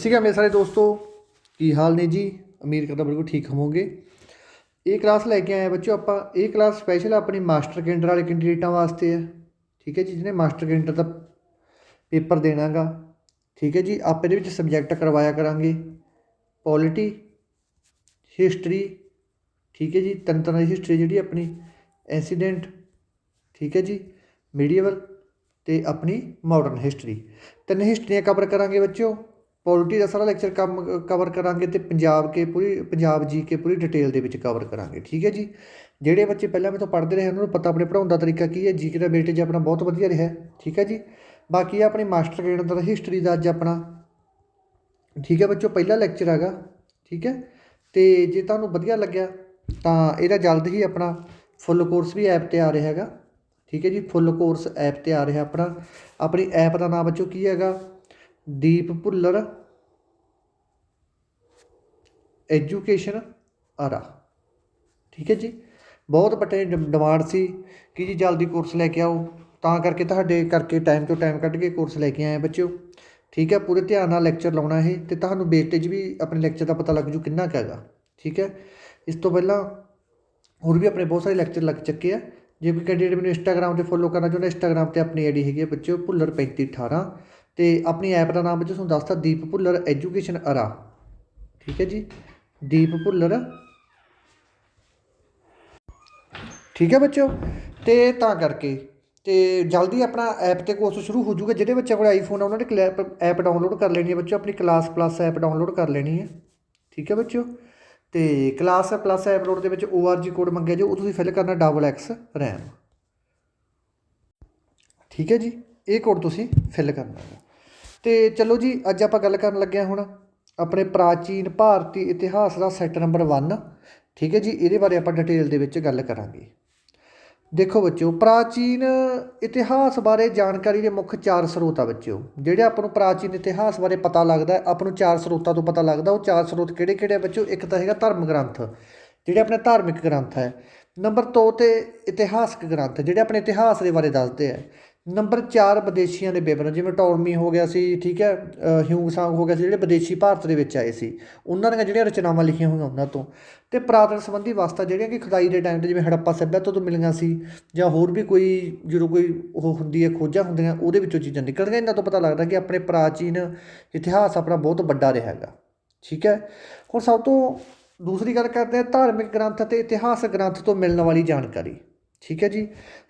ठीक है मेरे सारे दोस्तों, की हाल ने जी। उम्मीद करता बिल्कुल ठीक होवोगे। ये क्लास लैके आए बच्चों आप। ये क्लास स्पैशल अपनी मास्टर कैंडर वाले कैंਡੀਡੇਟਾਂ वास्ते है। ठीक है जी, जिन्हें मास्टर कैंडਰ का पेपर देना गा। ठीक है जी, आप ये सबजैक्ट करवाया करांगे पॉलिटी, हिस्टरी। ठीक है जी, तीन तरह की हिस्टरी जी अपनी इंसीडेंट। ठीक है जी, मीडिएवल तो अपनी मॉडर्न हिस्टरी। तीन हिस्टरियाँ कवर करांगे बच्चों। पॉलिटी का सारा लैक्चर कवर करांगे तो पंजाब जी के पूरी डिटेल के कवर करांगे। ठीक है जी, ਜਿਹੜੇ ਬੱਚੇ ਪਹਿਲਾਂ ਮੇਰੇ ਤੋਂ ਪੜ੍ਹਦੇ ਰਹੇ ਉਹਨਾਂ ਨੂੰ ਪਤਾ ਆਪਣੇ ਪੜ੍ਹਾਉਣ ਦਾ ਤਰੀਕਾ ਕੀ ਹੈ। ਜੀਕੇ ਦਾ ਵੇਟੇਜ ਆਪਣਾ ਬਹੁਤ ਵਧੀਆ ਰਿਹਾ। ਠੀਕ ਹੈ ਜੀ, ਬਾਕੀ ਆਪਣੀ ਮਾਸਟਰ ਕੈਂਡੀਡੇਟ ਦਾ ਹਿਸਟਰੀ ਦਾ ਅੱਜ ਆਪਣਾ ਠੀਕ ਹੈ ਬੱਚੋ ਪਹਿਲਾ ਲੈਕਚਰ ਹੈਗਾ। ਠੀਕ ਹੈ, ਅਤੇ ਜੇ ਤੁਹਾਨੂੰ ਵਧੀਆ ਲੱਗਿਆ ਤਾਂ ਇਹਦਾ ਜਲਦ ਹੀ ਆਪਣਾ ਫੁੱਲ ਕੋਰਸ ਵੀ ਐਪ 'ਤੇ ਆ ਰਿਹਾ ਹੈਗਾ। ਠੀਕ ਹੈ ਜੀ, ਫੁੱਲ ਕੋਰਸ ਐਪ 'ਤੇ ਆ ਰਿਹਾ ਆਪਣਾ। ਆਪਣੀ ਐਪ ਦਾ ਨਾਮ ਬੱਚੋ ਕੀ ਹੈਗਾ, ਦੀਪ ਭੁੱਲਰ ਐਜੂਕੇਸ਼ਨ ਆਰਾ। ਠੀਕ ਹੈ ਜੀ, ਬਹੁਤ ਵੱਡੇ ਡਿਮਾਂਡ ਸੀ ਕਿ ਜੀ ਜਲਦੀ ਕੋਰਸ ਲੈ ਕੇ ਆਓ, ਤਾਂ ਕਰਕੇ ਤੁਹਾਡੇ ਕਰਕੇ ਟਾਈਮ ਤੋਂ ਟਾਈਮ ਕੱਢ ਕੇ ਕੋਰਸ ਲੈ ਕੇ ਆਏ ਬੱਚਿਓ। ਠੀਕ ਹੈ, ਪੂਰੇ ਧਿਆਨ ਨਾਲ ਲੈਕਚਰ ਲਾਉਣਾ ਇਹ, ਅਤੇ ਤੁਹਾਨੂੰ ਵੇਸਟੇਜ ਵੀ ਆਪਣੇ ਲੈਕਚਰ ਦਾ ਪਤਾ ਲੱਗ ਜੂ ਕਿੰਨਾ ਕੁ ਹੈਗਾ। ਠੀਕ ਹੈ, ਇਸ ਤੋਂ ਪਹਿਲਾਂ ਹੋਰ ਵੀ ਆਪਣੇ ਬਹੁਤ ਸਾਰੇ ਲੈਕਚਰ ਲੱਗ ਚੁੱਕੇ ਆ। ਜੇ ਕੋਈ ਕੈਂਡੀਡੇਟ ਮੈਨੂੰ ਇੰਸਟਾਗ੍ਰਾਮ 'ਤੇ ਫੋਲੋ ਕਰਨਾ ਚਾਹੁੰਦਾ, ਇੰਸਟਾਗ੍ਰਾਮ 'ਤੇ ਆਪਣੀ ਆਈ ਡੀ ਹੈਗੀ ਹੈ ਬੱਚਿਓ ਭੁੱਲਰ 3518, ਅਤੇ ਆਪਣੀ ਐਪ ਦਾ ਨਾਮ ਬੱਚੋ ਤੁਹਾਨੂੰ ਦੱਸਤਾ ਦੀਪ ਭੁੱਲਰ ਐਜੂਕੇਸ਼ਨ ਆਰਾ। ਠੀਕ ਹੈ ਜੀ, ਦੀਪ ਭੁੱਲਰ। ठीक है बच्चों, तो करके तो जल्दी अपना ऐप तो कोर्स शुरू हो जाऊगा। जिहड़े बच्चों को आईफोन है उन्होंने ऐप डाउनलोड कर लेनी है बच्चों, अपनी क्लास प्लस ऐप डाउनलोड कर लेनी है। ठीक है बच्चों, तो क्लास प्लस ऐप लोड के ORG कोड मंगे जो तुसीं फिल करना XX RAM। ठीक है जी, ये कोड तुसीं फिल करना है। तो चलो जी, अज आप गल कर लगे हुण अपने प्राचीन भारती इतिहास का सैट नंबर 1। ठीक है जी, ये बारे आप डिटेल के गल करांगे। देखो बच्चों, प्राचीन इतिहास बारे जानकारी के मुख्य 4 स्रोत आ बच्चों। ਜਿਹੜੇ ਆਪਾਂ ਨੂੰ प्राचीन इतिहास बारे पता लगता है, ਆਪਾਂ ਨੂੰ 4 स्रोतों तो पता लगता। वो 4 स्रोत ਕਿਹੜੇ बच्चों, एक तो है धर्म ग्रंथ ਜਿਹੜੇ ਆਪਣੇ धार्मिक ग्रंथ है। नंबर 2 ਤੇ इतिहासक ग्रंथ ਜਿਹੜੇ ਆਪਣੇ इतिहास के बारे दसते हैं। नंबर 4 विदेशियों के विवरण, जिवें टॉलमी हो गया सी। ठीक है, ਹਿਊਂਗ सांग हो गया सी, ਜਿਹੜੇ विदेशी भारत ਦੇ ਵਿੱਚ ਆਏ ਸੀ ਉਹਨਾਂ ਦੀਆਂ ਜਿਹੜੀਆਂ ਰਚਨਾਵਾਂ ਲਿਖੀਆਂ ਹੋਈਆਂ ਉਹਨਾਂ ਤੋਂ। ਅਤੇ ਪੁਰਾਤਨ ਸੰਬੰਧੀ ਵਸਤਾਂ ਜਿਹੜੀਆਂ ਕਿ ਖੁਦਾਈ ਦੇ ਟਾਈਮ 'ਤੇ ਜਿਵੇਂ ਹੜੱਪਾ ਸੱਭਿਅਤਾ ਤੋਂ ਮਿਲੀਆਂ ਸੀ, ਜਾਂ ਹੋਰ ਵੀ ਕੋਈ ਜਦੋਂ ਕੋਈ ਉਹ ਹੁੰਦੀ ਹੈ ਖੋਜਾਂ ਹੁੰਦੀਆਂ ਉਹਦੇ ਵਿੱਚੋਂ ਚੀਜ਼ਾਂ ਨਿਕਲਦੀਆਂ। ਇਹਨਾਂ ਤੋਂ ਪਤਾ ਲੱਗਦਾ ਕਿ ਆਪਣੇ ਪ੍ਰਾਚੀਨ ਇਤਿਹਾਸ ਆਪਣਾ ਬਹੁਤ ਵੱਡਾ ਰਿਹਾ ਹੈਗਾ। ਠੀਕ ਹੈ, ਹੁਣ ਸਭ ਤੋਂ ਦੂਸਰੀ ਗੱਲ ਕਰਦੇ ਹਾਂ ਧਾਰਮਿਕ ਗ੍ਰੰਥ ਅਤੇ ਇਤਿਹਾਸਕ ਗ੍ਰੰਥ ਤੋਂ ਮਿਲਣ ਵਾਲੀ ਜਾਣਕਾਰੀ। ठीक है जी,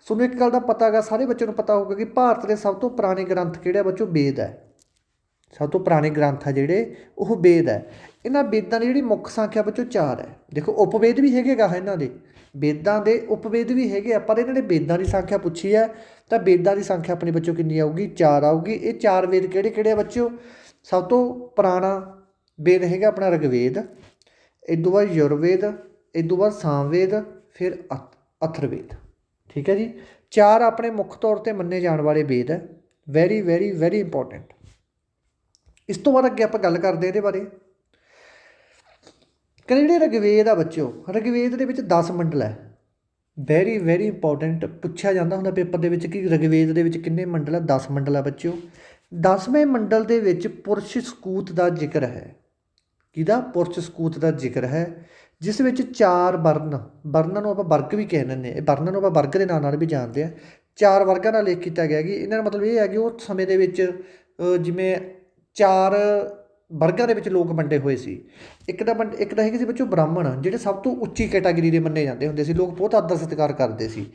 ਤੁਹਾਨੂੰ ਇੱਕ ਗੱਲ ਦਾ ਪਤਾ ਹੈਗਾ, ਸਾਰੇ ਬੱਚਿਆਂ ਨੂੰ ਪਤਾ ਹੋਊਗਾ ਕਿ ਭਾਰਤ ਦੇ ਸਭ ਤੋਂ ਪੁਰਾਣੇ ਗ੍ਰੰਥ ਕਿਹੜਾ ਬੱਚੋ, ਵੇਦ ਹੈ। ਸਭ ਤੋਂ ਪੁਰਾਣੇ ਗ੍ਰੰਥ ਆ ਜਿਹੜੇ ਉਹ ਵੇਦ ਹੈ। ਇਹਨਾਂ ਵੇਦਾਂ ਦੀ ਜਿਹੜੀ ਮੁੱਖ ਸੰਖਿਆ ਬੱਚੋ 4 ਹੈ। ਦੇਖੋ ਉਪਵੇਦ ਵੀ ਹੈਗੇ ਗਾ ਇਹਨਾਂ ਦੇ, ਵੇਦਾਂ ਦੇ ਉਪਵੇਦ ਵੀ ਹੈਗੇ ਆ, ਪਰ ਇਹਨਾਂ ਨੇ ਵੇਦਾਂ ਦੀ ਸੰਖਿਆ ਪੁੱਛੀ ਹੈ ਤਾਂ ਵੇਦਾਂ ਦੀ ਸੰਖਿਆ ਆਪਣੇ ਬੱਚੋ ਕਿੰਨੀ ਆਊਗੀ, 4 ਆਊਗੀ। ਇਹ 4 ਵੇਦ ਕਿਹੜੇ ਕਿਹੜੇ ਆ ਬੱਚੋ, ਸਭ ਤੋਂ ਪੁਰਾਣਾ ਵੇਦ ਹੈਗਾ ਆਪਣਾ ਰਿਗਵੇਦ, ਇਹ ਤੋਂ ਬਾਅਦ ਯੁਰਵੇਦ, ਇਹ ਤੋਂ ਬਾਅਦ ਸਾਮਵੇਦ, ਫਿਰ ਅਥਰਵੇਦ। ठीक है जी, 4 अपने मुख्य तौर पर मन्ने जाने वाले वेद है। Very very very important. इस तो बाद अगे आप गल करते हैं ये बारे। कहते जो ऋग्वेद आ बच्चों, ऋग्वेद के 10 मंडल है। वैरी वैरी इंपॉर्टेंट, पूछा जाता होंगे पेपर के कि ऋग्वेद के किन्ने मंडल है। 10 मंडल है बच्चों। 10वें मंडल के पुरुष सकूत का जिक्र है। किहदा, पुरुष सकूत का जिक्र है, जिस विच 4 वर्ण, वर्णां नूं आपां वर्ग भी कह दिंदे हैं, वर्णां नूं आपां वर्ग के नाम नाल भी जानते हैं। 4 वर्गां नाल लेख किया गया कि इन्हां दा मतलब ये है कि उस समय दे विच जिवें 4 वर्गां दे विच लोक वंडे होए सी। एक तां हैगे सी बच्चों ब्राह्मण, जिहड़े सब तो उच्ची कैटागरी दे मन्ने जांदे हुंदे सी, लोक बहुत आदर सत्कार करदे सी।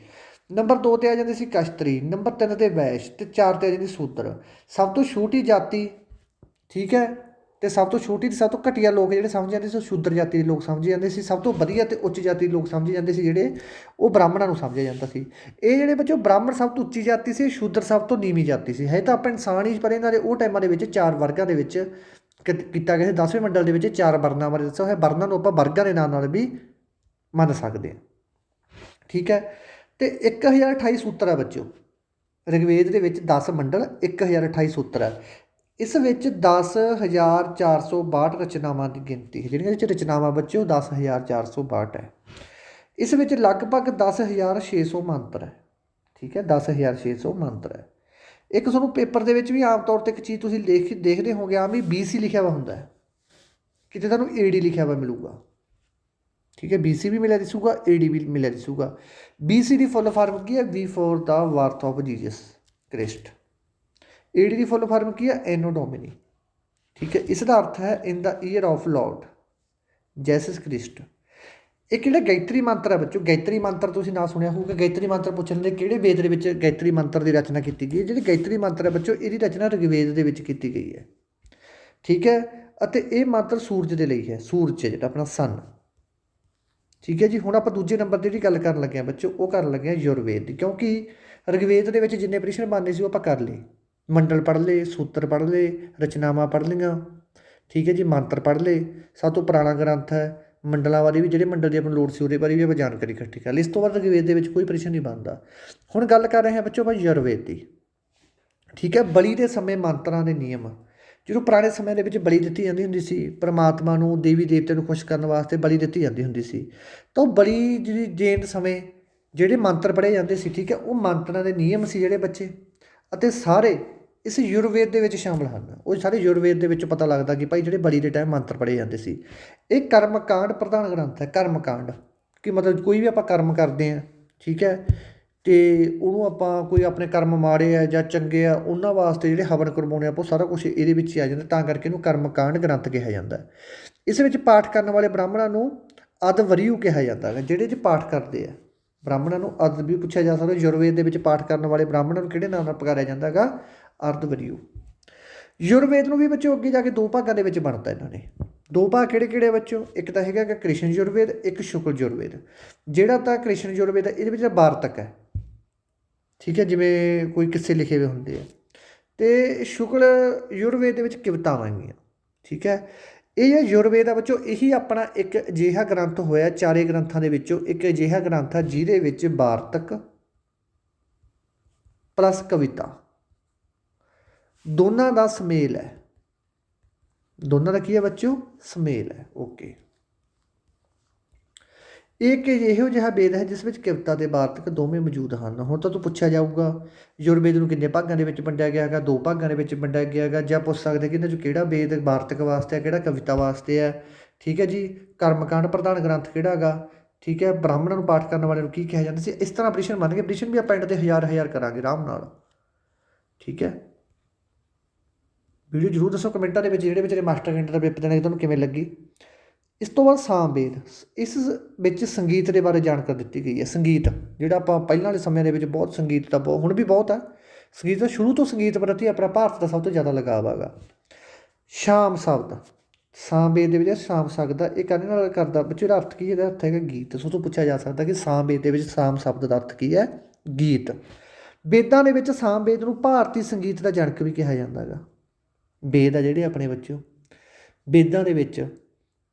नंबर 2 ते आ जांदे सी कश्तरी, नंबर 3 ते वैश्य, ते 4 ते आ जांदी शूद्र। सब तो छोटी जाति, ठीक है, तो सब तो छोटी सब तो घटिया लोग जो समझ जाते थे शूद्र जाति के लोग समझे जाते थे। सब तो वधिया तो उच्च जाति के लोग समझे जाते थे जोड़े वो ब्राह्मणों को समझा जाता है। ये जोड़े बच्चों ब्राह्मण सब तो उच्ची जाति से, शूद्र सब तो नीवीं जाति से है। तो आप इंसान ही, पर इन्होंने वो टाइमों के 4 वर्गों के किया गया। 10वें मंडल के 4 वर्णों बारे दसा है। वर्णों को आप वर्गों के नाम भी मन सकते हैं। ठीक है, तो 1028 सूत्र है बच्चों ऋग्वेद के 10 मंडल, 1028 सूत्र है। इस 10,462 रचनावां की गिनती है। जिहड़ियां रचनावां बच्चों 10,462 है। इस लगभग 10,600 मंत्र है। ठीक है, 10,600 मंत्र है। ਇੱਕ ਤੁਹਾਨੂੰ ਪੇਪਰ ਦੇ ਵਿੱਚ ਵੀ ਆਮ ਤੌਰ 'ਤੇ ਇੱਕ ਚੀਜ਼ ਤੁਸੀਂ ਦੇਖਦੇ ਹੋਗੇ ਆਮ ਵੀ BC ਲਿਖਿਆ ਵਾ ਹੁੰਦਾ ਹੈ, ਕਿਤੇ ਤੁਹਾਨੂੰ AD ਲਿਖਿਆ ਵਾ ਮਿਲੂਗਾ। ਠੀਕ ਹੈ, BC ਵੀ ਮਿਲਿਆ ਦਿਸੂਗਾ, AD ਵੀ ਮਿਲਿਆ ਦਿਸੂਗਾ। BC ਦੀ ਫੁੱਲ ਫਾਰਮ ਕੀ ਹੈ? Before the birth of Jesus Christ. AD ਦੀ ਫੁੱਲ ਫਾਰਮ ਕੀ ਹੈ? ਐਨੋ ਡੋਮਿਨੀ। ਠੀਕ ਹੈ, ਇਸ ਦਾ ਅਰਥ ਹੈ in the year of Lord Jesus Christ. ਇੱਕ ਜਿਹੜਾ ਗਾਇਤਰੀ ਮੰਤਰ ਹੈ ਬੱਚੋ, ਗਾਇਤਰੀ ਮੰਤਰ ਤੁਸੀਂ ਨਾ ਸੁਣਿਆ ਹੋਊਗਾ। ਗਾਇਤਰੀ ਮੰਤਰ ਪੁੱਛਣ ਦੇ ਕਿਹੜੇ ਵੇਦ ਦੇ ਵਿੱਚ ਗਾਇਤਰੀ ਮੰਤਰ ਦੀ ਰਚਨਾ ਕੀਤੀ ਗਈ ਹੈ? ਜਿਹੜੀ ਗਾਇਤਰੀ ਮੰਤਰ ਹੈ ਬੱਚੋ, ਇਹਦੀ ਰਚਨਾ ਰਿਗਵੇਦ ਦੇ ਵਿੱਚ ਕੀਤੀ ਗਈ ਹੈ। ਠੀਕ ਹੈ, ਅਤੇ ਇਹ ਮੰਤਰ ਸੂਰਜ ਦੇ ਲਈ ਹੈ, ਸੂਰਜ ਹੈ ਜਿਹੜਾ ਆਪਣਾ ਸਨ। ਠੀਕ ਹੈ ਜੀ, ਹੁਣ ਆਪਾਂ ਦੂਜੇ ਨੰਬਰ 'ਤੇ ਜਿਹੜੀ ਗੱਲ ਕਰਨ ਲੱਗੇ ਹਾਂ ਬੱਚੋ, ਉਹ ਕਰਨ ਲੱਗੇ ਹਾਂ ਯੁਰਵੇਦ ਦੀ, ਕਿਉਂਕਿ ਰਿਗਵੇਦ ਦੇ ਵਿੱਚ ਜਿੰਨੇ ਪ੍ਰਸ਼ਨ ਬਣਨੇ ਸੀ ਉਹ ਆਪਾਂ ਕਰ ਲਏ। ਮੰਡਲ ਪੜ੍ਹ ਲਏ, ਸੂਤਰ ਪੜ੍ਹ ਲਏ, ਰਚਨਾਵਾਂ ਪੜ੍ਹ ਲਈਆਂ। ਠੀਕ ਹੈ ਜੀ, ਮੰਤਰ ਪੜ੍ਹ ਲਏ। ਸਭ ਤੋਂ ਪੁਰਾਣਾ ਗ੍ਰੰਥ ਹੈ। ਮੰਡਲਾਂ ਬਾਰੇ ਵੀ, ਜਿਹੜੇ ਮੰਡਲ ਦੀ ਆਪਾਂ ਨੂੰ ਲੋੜ ਸੀ ਉਹਦੇ ਬਾਰੇ ਵੀ ਆਪਾਂ ਜਾਣਕਾਰੀ ਇਕੱਠੀ ਕਰ ਲਈ। ਇਸ ਤੋਂ ਬਾਅਦ ਰਿਗਵੇਦ ਦੇ ਵਿੱਚ ਕੋਈ ਪ੍ਰਸ਼ਨ ਨਹੀਂ ਬਣਦਾ। ਹੁਣ ਗੱਲ ਕਰ ਰਹੇ ਹਾਂ ਬੱਚੋ ਆਪਾਂ ਯੁਰਵੇਦ ਦੀ। ਠੀਕ ਹੈ, ਬਲੀ ਦੇ ਸਮੇਂ ਮੰਤਰਾਂ ਦੇ ਨਿਯਮ। ਜਦੋਂ ਪੁਰਾਣੇ ਸਮੇਂ ਦੇ ਵਿੱਚ ਬਲੀ ਦਿੱਤੀ ਜਾਂਦੀ ਹੁੰਦੀ ਸੀ, ਪਰਮਾਤਮਾ ਨੂੰ, ਦੇਵੀ ਦੇਵਤੇ ਨੂੰ ਖੁਸ਼ ਕਰਨ ਵਾਸਤੇ ਬਲੀ ਦਿੱਤੀ ਜਾਂਦੀ ਹੁੰਦੀ ਸੀ, ਤਾਂ ਉਹ ਬਲੀ ਜਿਹੜੀ ਜੈਨ ਸਮੇਂ ਜਿਹੜੇ ਮੰਤਰ ਪੜ੍ਹੇ ਜਾਂਦੇ ਸੀ, ਠੀਕ ਹੈ, ਉਹ ਮੰਤਰਾਂ ਦੇ ਨਿਯਮ ਸੀ ਜਿਹੜੇ ਬੱਚੇ, ਅਤੇ ਸਾਰੇ ਇਸ ਯੁਰਵੇਦ ਦੇ ਵਿੱਚ ਸ਼ਾਮਲ ਹਨ। ਉਹ ਸਾਰੇ ਯੁਰਵੇਦ ਦੇ ਵਿੱਚ ਪਤਾ ਲੱਗਦਾ ਕਿ ਭਾਈ ਜਿਹੜੇ ਬਲੀ ਦੇ ਟਾਈਮ ਮੰਤਰ ਪੜ੍ਹੇ ਜਾਂਦੇ ਸੀ। ਇਹ ਕਰਮਕਾਂਡ ਪ੍ਰਧਾਨ ਗ੍ਰੰਥ ਹੈ। ਕਰਮਕਾਂਡ ਕਿ ਮਤਲਬ ਕੋਈ ਵੀ ਆਪਾਂ ਕਰਮ ਕਰਦੇ ਹਾਂ, ਠੀਕ ਹੈ, ਅਤੇ ਉਹਨੂੰ ਆਪਾਂ ਕੋਈ ਆਪਣੇ ਕਰਮ ਮਾੜੇ ਆ ਜਾਂ ਚੰਗੇ ਆ, ਉਹਨਾਂ ਵਾਸਤੇ ਜਿਹੜੇ ਹਵਨ ਕਰਵਾਉਣੇ ਆਪਾਂ, ਉਹ ਸਾਰਾ ਕੁਛ ਇਹਦੇ ਵਿੱਚ ਹੀ ਆ ਜਾਂਦਾ, ਤਾਂ ਕਰਕੇ ਇਹਨੂੰ ਕਰਮਕਾਂਡ ਗ੍ਰੰਥ ਕਿਹਾ ਜਾਂਦਾ। ਇਸ ਵਿੱਚ ਪਾਠ ਕਰਨ ਵਾਲੇ ਬ੍ਰਾਹਮਣਾਂ ਨੂੰ ਅਦਵਰੀਯੂ ਕਿਹਾ ਜਾਂਦਾ ਹੈ। ਜਿਹੜੇ 'ਚ ਪਾਠ ਕਰਦੇ ਆ ਬ੍ਰਾਹਮਣਾਂ ਨੂੰ ਅਦ ਵੀ ਪੁੱਛਿਆ ਜਾ ਸਕਦਾ। ਯੁਰਵੇਦ ਦੇ ਵਿੱਚ ਪਾਠ ਕਰਨ ਵਾਲੇ ਬ੍ਰਾਹਮਣਾਂ ਨੂੰ ਕਿਹੜੇ ਨਾਮ ਨਾਲ ਪੁਕਾਰਿਆ ਜਾਂਦਾ ਹੈਗਾ? ਅਰਧਵਰੀਯੂ। ਯੁਰਵੇਦ ਨੂੰ ਵੀ ਬੱਚੋ ਅੱਗੇ ਜਾ ਕੇ ਦੋ ਭਾਗਾਂ ਦੇ ਵਿੱਚ ਵੰਡਤਾ ਇਹਨਾਂ ਨੇ। ਦੋ ਭਾਗ ਕਿਹੜੇ ਕਿਹੜੇ ਬੱਚੋ? ਇੱਕ ਤਾਂ ਹੈਗਾ ਕ੍ਰਿਸ਼ਨ ਯੁਰਵੇਦ, ਇੱਕ ਸ਼ੁਕਲ ਯੁਰਵੇਦ। ਜਿਹੜਾ ਤਾਂ ਕ੍ਰਿਸ਼ਨ ਯੁਰਵੇਦ ਹੈ, ਇਹਦੇ ਵਿੱਚ ਵਾਰਤਕ ਹੈ। ਠੀਕ ਹੈ, ਜਿਵੇਂ ਕੋਈ ਕਿੱਸੇ ਲਿਖੇ ਹੋਏ ਹੁੰਦੇ ਆ। ਅਤੇ ਸ਼ੁਕਲ ਯੁਰਵੇਦ ਦੇ ਵਿੱਚ ਕਵਿਤਾਵਾਂ ਹੈਗੀਆਂ। ਠੀਕ ਹੈ, ਇਹ ਜਿਹੜਾ ਯੁਰਵੇਦ ਆ ਬੱਚੋ, ਇਹੀ ਆਪਣਾ ਇੱਕ ਅਜਿਹਾ ਗ੍ਰੰਥ ਹੋਇਆ, ਚਾਰੇ ਗ੍ਰੰਥਾਂ ਦੇ ਵਿੱਚੋਂ ਇੱਕ ਅਜਿਹਾ ਗ੍ਰੰਥ ਆ ਜਿਹਦੇ ਵਿੱਚ ਵਾਰਤਕ ਪਲੱਸ ਕਵਿਤਾ ਦੋਨਾਂ ਦਾ ਸੁਮੇਲ ਹੈ। ਦੋਨਾਂ ਦਾ ਕੀ ਹੈ ਬੱਚੋ? ਸੁਮੇਲ ਹੈ। ਓਕੇ, ਇੱਕ ਇਹੋ ਜਿਹਾ ਵੇਦ ਹੈ ਜਿਸ ਵਿੱਚ ਕਵਿਤਾ ਅਤੇ ਵਾਰਤਕ ਦੋਵੇਂ ਮੌਜੂਦ ਹਨ। ਹੁਣ ਤਾਂ ਤੂੰ ਪੁੱਛਿਆ ਜਾਊਗਾ ਯੁਰਵੇਦ ਨੂੰ ਕਿੰਨੇ ਭਾਗਾਂ ਦੇ ਵਿੱਚ ਵੰਡਿਆ ਗਿਆ ਹੈਗਾ? ਦੋ ਭਾਗਾਂ ਦੇ ਵਿੱਚ ਵੰਡਿਆ ਗਿਆ ਹੈਗਾ। ਜਾਂ ਪੁੱਛ ਸਕਦੇ ਕਿ ਇਹਨਾਂ 'ਚੋਂ ਕਿਹੜਾ ਵੇਦ ਵਾਰਤਕ ਵਾਸਤੇ ਹੈ, ਕਿਹੜਾ ਕਵਿਤਾ ਵਾਸਤੇ ਹੈ। ਠੀਕ ਹੈ ਜੀ, ਕਰਮਕਾਂਡ ਪ੍ਰਧਾਨ ਗ੍ਰੰਥ ਕਿਹੜਾ ਹੈਗਾ? ਠੀਕ ਹੈ, ਬ੍ਰਾਹਮਣਾਂ ਨੂੰ ਪਾਠ ਕਰਨ ਵਾਲੇ ਨੂੰ ਕੀ ਕਿਹਾ ਜਾਂਦਾ ਸੀ? ਇਸ ਤਰ੍ਹਾਂ ਪ੍ਰਸ਼ਨ ਮੰਨਗੇ। ਪ੍ਰਸ਼ਨ ਵੀ ਆਪਾਂ ਐਂਡ 'ਤੇ ਹਜ਼ਾਰ ਕਰਾਂਗੇ ਆਰਾਮ ਨਾਲ। ਠੀਕ ਹੈ, ਵੀਡੀਓ ਜ਼ਰੂਰ ਦੱਸੋ ਕਮੈਂਟਾਂ ਦੇ ਵਿੱਚ ਜਿਹੜੇ ਵਿਚਾਰੇ ਮਾਸਟਰ ਕੈਂਡਰ ਦਾ ਪੇਪਰ ਦੇਣਾ ਤੁਹਾਨੂੰ ਕਿਵੇਂ ਲੱਗੀ। ਇਸ ਤੋਂ ਬਾਅਦ ਸਾਮਵੇਦ। ਇਸ ਵਿੱਚ ਸੰਗੀਤ ਦੇ ਬਾਰੇ ਜਾਣਕਾਰੀ ਦਿੱਤੀ ਗਈ ਹੈ। ਸੰਗੀਤ ਜਿਹੜਾ ਆਪਾਂ ਪਹਿਲਾਂ ਵਾਲੇ ਸਮਿਆਂ ਦੇ ਵਿੱਚ ਬਹੁਤ ਸੰਗੀਤ ਦਾ ਹੁਣ ਵੀ ਬਹੁਤ ਹੈ ਸੰਗੀਤ ਦਾ, ਸ਼ੁਰੂ ਤੋਂ ਸੰਗੀਤ ਪ੍ਰਤੀ ਆਪਣਾ ਭਾਰਤ ਦਾ ਸਭ ਤੋਂ ਜ਼ਿਆਦਾ ਲਗਾਵ ਹੈਗਾ। ਸ਼ਾਮ ਸ਼ਬਦ ਸਾਮਵੇਦ ਦੇ ਵਿੱਚ ਸ਼ਾਮ ਸ਼ਬਦ ਦਾ ਇਹ ਕਹਿੰਦੇ ਨਾਲ ਕਰਦਾ ਬੱਚੇ, ਇਹਦਾ ਅਰਥ ਕੀ? ਇਹਦਾ ਅਰਥ ਹੈਗਾ ਗੀਤ। ਸੋ ਤੋਂ ਪੁੱਛਿਆ ਜਾ ਸਕਦਾ ਕਿ ਸਾਮਵੇਦ ਦੇ ਵਿੱਚ ਸ਼ਾਮ ਸ਼ਬਦ ਦਾ ਅਰਥ ਕੀ ਹੈ? ਗੀਤ। ਵੇਦਾਂ ਦੇ ਵਿੱਚ ਸਾਮਵੇਦ ਨੂੰ ਭਾਰਤੀ ਸੰਗੀਤ ਦਾ ਜਨਕ ਵੀ ਕਿਹਾ ਜਾਂਦਾ ਹੈਗਾ। ਵੇਦ ਆ ਜਿਹੜੇ ਆਪਣੇ ਬੱਚਿਓ, ਵੇਦਾਂ ਦੇ ਵਿੱਚ,